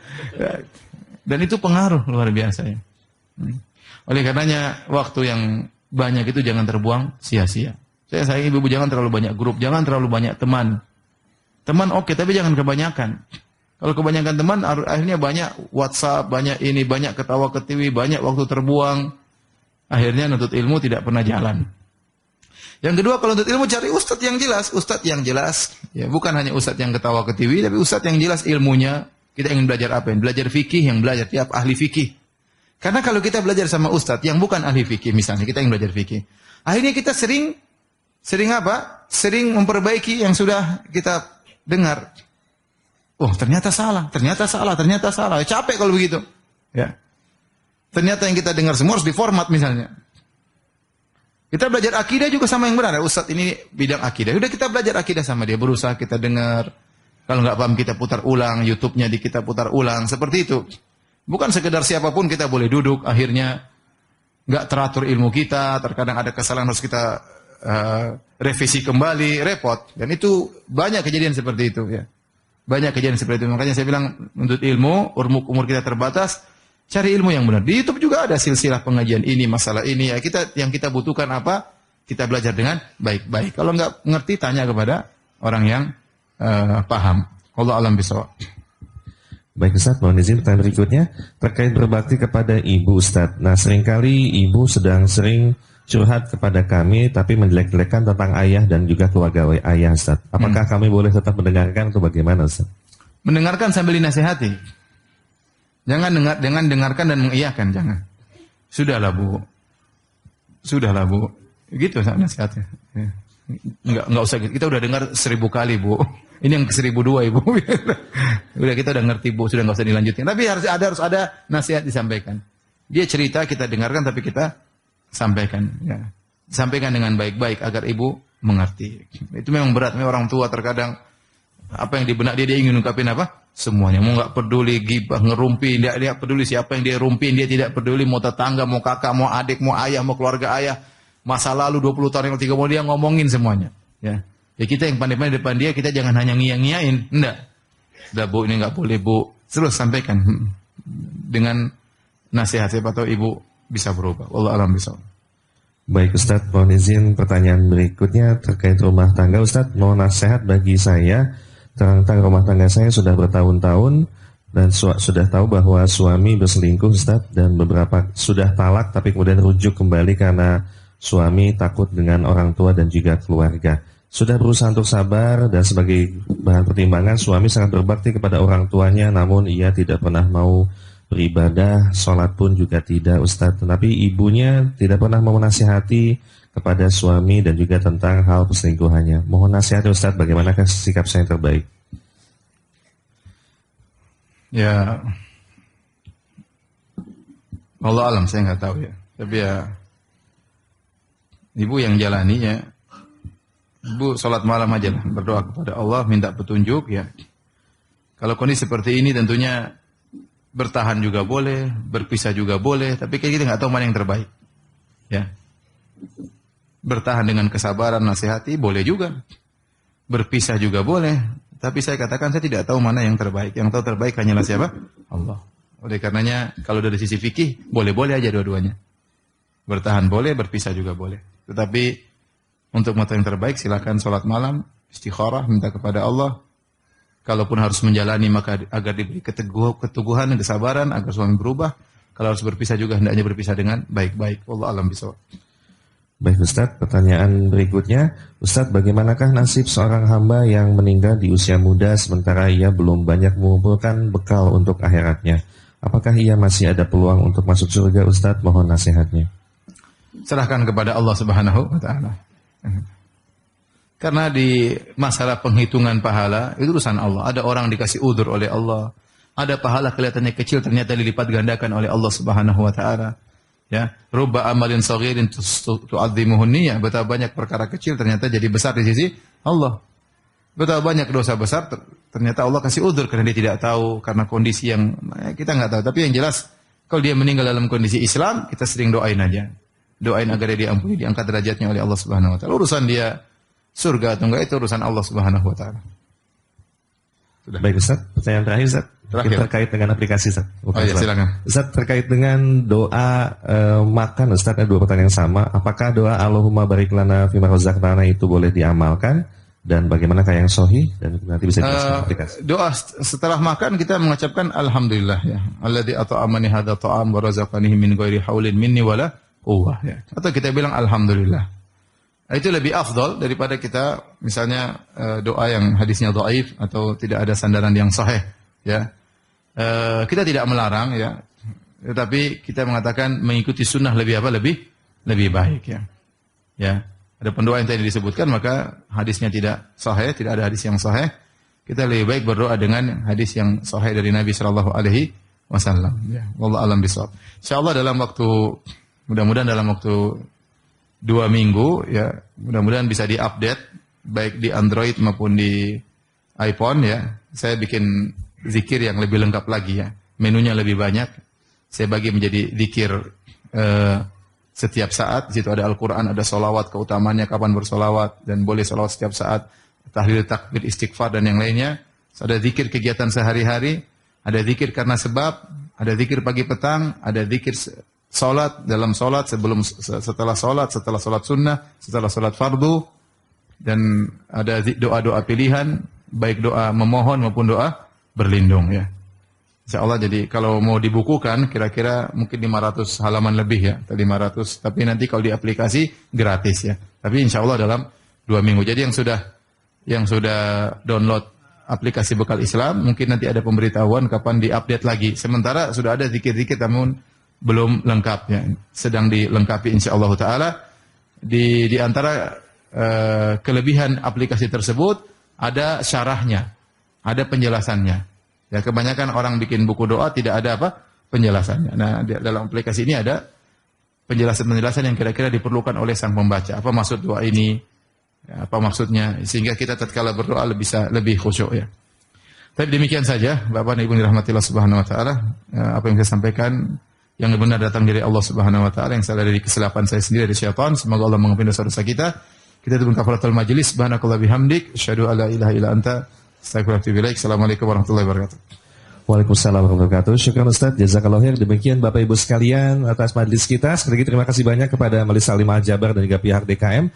Dan itu pengaruh luar biasa ya. Oleh karenanya waktu yang banyak itu jangan terbuang sia-sia. Saya sayang ibu-ibu jangan terlalu banyak grup, jangan terlalu banyak teman. Teman oke, tapi jangan kebanyakan. Kalau kebanyakan teman akhirnya banyak WhatsApp, banyak ini, banyak ketawa-ketiwi, banyak waktu terbuang. Akhirnya nuntut ilmu tidak pernah jalan. Yang kedua, kalau nuntut ilmu cari ustadz yang jelas. Ustadz yang jelas. Ya, bukan hanya ustadz yang ketawa-ketiwi, tapi ustadz yang jelas ilmunya. Kita ingin belajar apa? Belajar fikih, yang belajar tiap ahli fikih. Karena kalau kita belajar sama ustadz yang bukan ahli fikih, misalnya kita ingin belajar fikih. Akhirnya kita sering apa? Sering memperbaiki yang sudah kita dengar. Oh, ternyata salah. Capek kalau begitu. Ya. Ternyata yang kita dengar semua harus diformat misalnya. Kita belajar akidah juga sama yang benar. Ustadz ini bidang akidah. Udah kita belajar akidah sama dia. Berusaha kita dengar. Kalau nggak paham kita putar ulang. YouTube-nya kita putar ulang. Seperti itu. Bukan sekedar siapapun kita boleh duduk. Akhirnya nggak teratur ilmu kita. Terkadang ada kesalahan harus kita revisi kembali, repot. Dan itu banyak kejadian seperti itu ya. Banyak kejadian seperti itu. Makanya saya bilang untuk ilmu, umur kita terbatas, cari ilmu yang benar. Di YouTube juga ada silsilah pengajian ini, masalah ini. Ya, yang kita butuhkan apa? Kita belajar dengan baik-baik. Kalau nggak ngerti, tanya kepada orang yang paham. Allah alam bisawab. Baik Ustaz, mohon izin pertanyaan berikutnya terkait berbakti kepada ibu Ustaz. Nah, seringkali ibu sering curhat kepada kami tapi menjelek-jelekan tentang ayah dan juga keluarga ayah Ustaz. Apakah kami boleh tetap mendengarkan atau bagaimana Ustaz? Mendengarkan sambil dinasihati. Jangan dengarkan dan mengiyakan, jangan. Sudahlah Bu. Gitu nasihatnya. Ya. Enggak usah gitu. Kita udah dengar 1000 kali Bu. Ini yang ke-1002 Ibu. Udah kita udah ngerti Bu, sudah enggak usah dilanjutin. Tapi harus ada nasihat disampaikan. Dia cerita kita dengarkan tapi kita sampaikan ya. Sampaikan dengan baik-baik agar ibu mengerti. Itu memang berat, memang orang tua terkadang apa yang di benak dia ingin ungkapin apa? Semuanya. Mau enggak peduli gibah, ngerumpi, dia peduli siapa yang dia rumpin, dia tidak peduli mau tetangga, mau kakak, mau adik, mau ayah, mau keluarga ayah. Masa lalu 20 tahun yang 30 dia ngomongin semuanya, ya. Ya kita yang pandai-pandai depan dia, kita jangan hanya ngiyain, enggak. Udah Bu, ini enggak boleh Bu. Terus sampaikan dengan nasihat, siapa tahu ibu bisa berubah. Allah alam bisawab. Baik Ustaz, mohon izin pertanyaan berikutnya terkait rumah tangga Ustaz. Mohon nasihat bagi saya tentang rumah tangga saya sudah bertahun-tahun dan sudah tahu bahwa suami berselingkuh Ustaz dan beberapa sudah talak tapi kemudian rujuk kembali karena suami takut dengan orang tua dan juga keluarga. Sudah berusaha untuk sabar dan sebagai bahan pertimbangan suami sangat berbakti kepada orang tuanya namun ia tidak pernah mau beribadah, sholat pun juga tidak Ustaz. Tetapi ibunya tidak pernah mau menasihati kepada suami dan juga tentang hal perselingkuhannya. Mohon nasihat Ustaz, bagaimanakah sikap saya yang terbaik? Ya, Allah alam saya nggak tahu ya. Tapi ya, ibu yang jalani ya. Ibu sholat malam aja lah, berdoa kepada Allah, minta petunjuk ya. Kalau kondisi seperti ini tentunya bertahan juga boleh, berpisah juga boleh, tapi kita nggak tahu mana yang terbaik. Ya. Bertahan dengan kesabaran, nasihati boleh juga. Berpisah juga boleh, tapi saya katakan saya tidak tahu mana yang terbaik. Yang tahu terbaik hanyalah siapa? Allah. Oleh karenanya kalau dari sisi fikih boleh-boleh aja dua-duanya. Bertahan boleh, berpisah juga boleh. Tetapi untuk mata yang terbaik silakan sholat malam, istikharah, minta kepada Allah. Kalaupun harus menjalani maka agar diberi keteguhan dan kesabaran agar suami berubah. Kalau harus berpisah juga hendaknya berpisah dengan baik-baik. Wallahu a'lam bishawab. Baik Ustaz, pertanyaan berikutnya. Ustaz, bagaimanakah nasib seorang hamba yang meninggal di usia muda sementara ia belum banyak mengumpulkan bekal untuk akhiratnya? Apakah ia masih ada peluang untuk masuk surga Ustaz? Mohon nasihatnya. Serahkan kepada Allah Subhanahu wa taala. Karena di masalah penghitungan pahala itu urusan Allah. Ada orang dikasih udzur oleh Allah. Ada pahala kelihatannya kecil ternyata dilipat gandakan oleh Allah Subhanahu wa taala. Ya, rubba amalin saghirin tu'azzimuhun niyyah. Betapa banyak perkara kecil ternyata jadi besar di sisi Allah. Betapa banyak dosa besar ternyata Allah kasih udzur karena dia tidak tahu, karena kondisi yang kita nggak tahu. Tapi yang jelas kalau dia meninggal dalam kondisi Islam, kita sering doain aja. Doain agar dia diampuni, diangkat derajatnya oleh Allah Subhanahu wa taala. Urusan dia surga atau enggak itu urusan Allah Subhanahu wa taala. Sudah. Baik Ustaz, pertanyaan terakhir Ustaz. Terkait dengan aplikasi Ustaz. Ya, silakan. Ustaz, terkait dengan doa makan Ustaz, ada dua pertanyaan yang sama. Apakah doa Allahumma barik lana fima razaqtana itu boleh diamalkan dan bagaimanakah yang sahih dan nanti bisa dijelaskan aplikasi. Doa setelah makan kita mengucapkan alhamdulillah ya. Alladzi at'amani hadza ta'am wa razaqanihi min ghairi haulin minni wala quwwah ya. Atau kita bilang alhamdulillah. Itu lebih afdal daripada kita misalnya doa yang hadisnya dhaif atau tidak ada sandaran yang sahih ya. Kita tidak melarang ya. Tetapi kita mengatakan mengikuti sunnah lebih apa? Lebih baik ya. Ya. Ada pendoa yang tadi disebutkan maka hadisnya tidak sahih, tidak ada hadis yang sahih. Kita lebih baik berdoa dengan hadis yang sahih dari Nabi sallallahu alaihi wasallam ya. Wallahu a'lam bishawab. Insyaallah dalam waktu mudah-mudahan dalam waktu 2 minggu ya, mudah-mudahan bisa diupdate baik di Android maupun di iPhone ya. Saya bikin zikir yang lebih lengkap lagi ya. Menunya lebih banyak. Saya bagi menjadi zikir setiap saat. Di situ ada Al-Quran, ada solawat, keutamaannya kapan bersolawat, dan boleh solawat setiap saat, tahlil, takbir, istighfar, dan yang lainnya. Ada zikir kegiatan sehari-hari, ada zikir karena sebab, ada zikir pagi petang, ada zikir solat, dalam solat, setelah solat sunnah, setelah solat fardu, dan ada doa-doa pilihan, baik doa memohon maupun doa berlindung ya. Insyaallah, jadi kalau mau dibukukan kira-kira mungkin 500 halaman lebih ya, atau 500, tapi nanti kalau di aplikasi gratis ya. Tapi insyaallah dalam 2 minggu. Jadi yang sudah download aplikasi Bekal Islam, mungkin nanti ada pemberitahuan kapan diupdate lagi. Sementara sudah ada zikir-zikir namun belum lengkap ya. Sedang dilengkapi insyaallah taala. Di antara kelebihan aplikasi tersebut ada syarahnya, ada penjelasannya. Ya, kebanyakan orang bikin buku doa tidak ada apa? Penjelasannya. Nah, dalam aplikasi ini ada penjelasan-penjelasan yang kira-kira diperlukan oleh sang pembaca. Apa maksud doa ini? Ya, apa maksudnya? Sehingga kita tatkala berdoa bisa lebih khusyuk ya. Tapi demikian saja, Bapak dan Ibu dirahmati Allah Subhanahu wa taala. Apa yang saya sampaikan yang benar datang dari Allah Subhanahu wa taala, yang salah dari kesilapan saya sendiri dari syaitan. Semoga Allah mengampuni dosa-dosa kita. Kita tutup kafaratul majelis. Subhanakallah bihamdik, asyhadu alla ilaha illa anta, astagfirullahaladzim. Assalamualaikum warahmatullahi wabarakatuh. Waalaikumsalam warahmatullahi wabarakatuh. Syukran Ustaz, jazakallahu khair. Demikian Bapak Ibu sekalian atas majelis kita. Sekali lagi terima kasih banyak kepada Majelis Taklim Al-Jabar dan juga pihak DKM.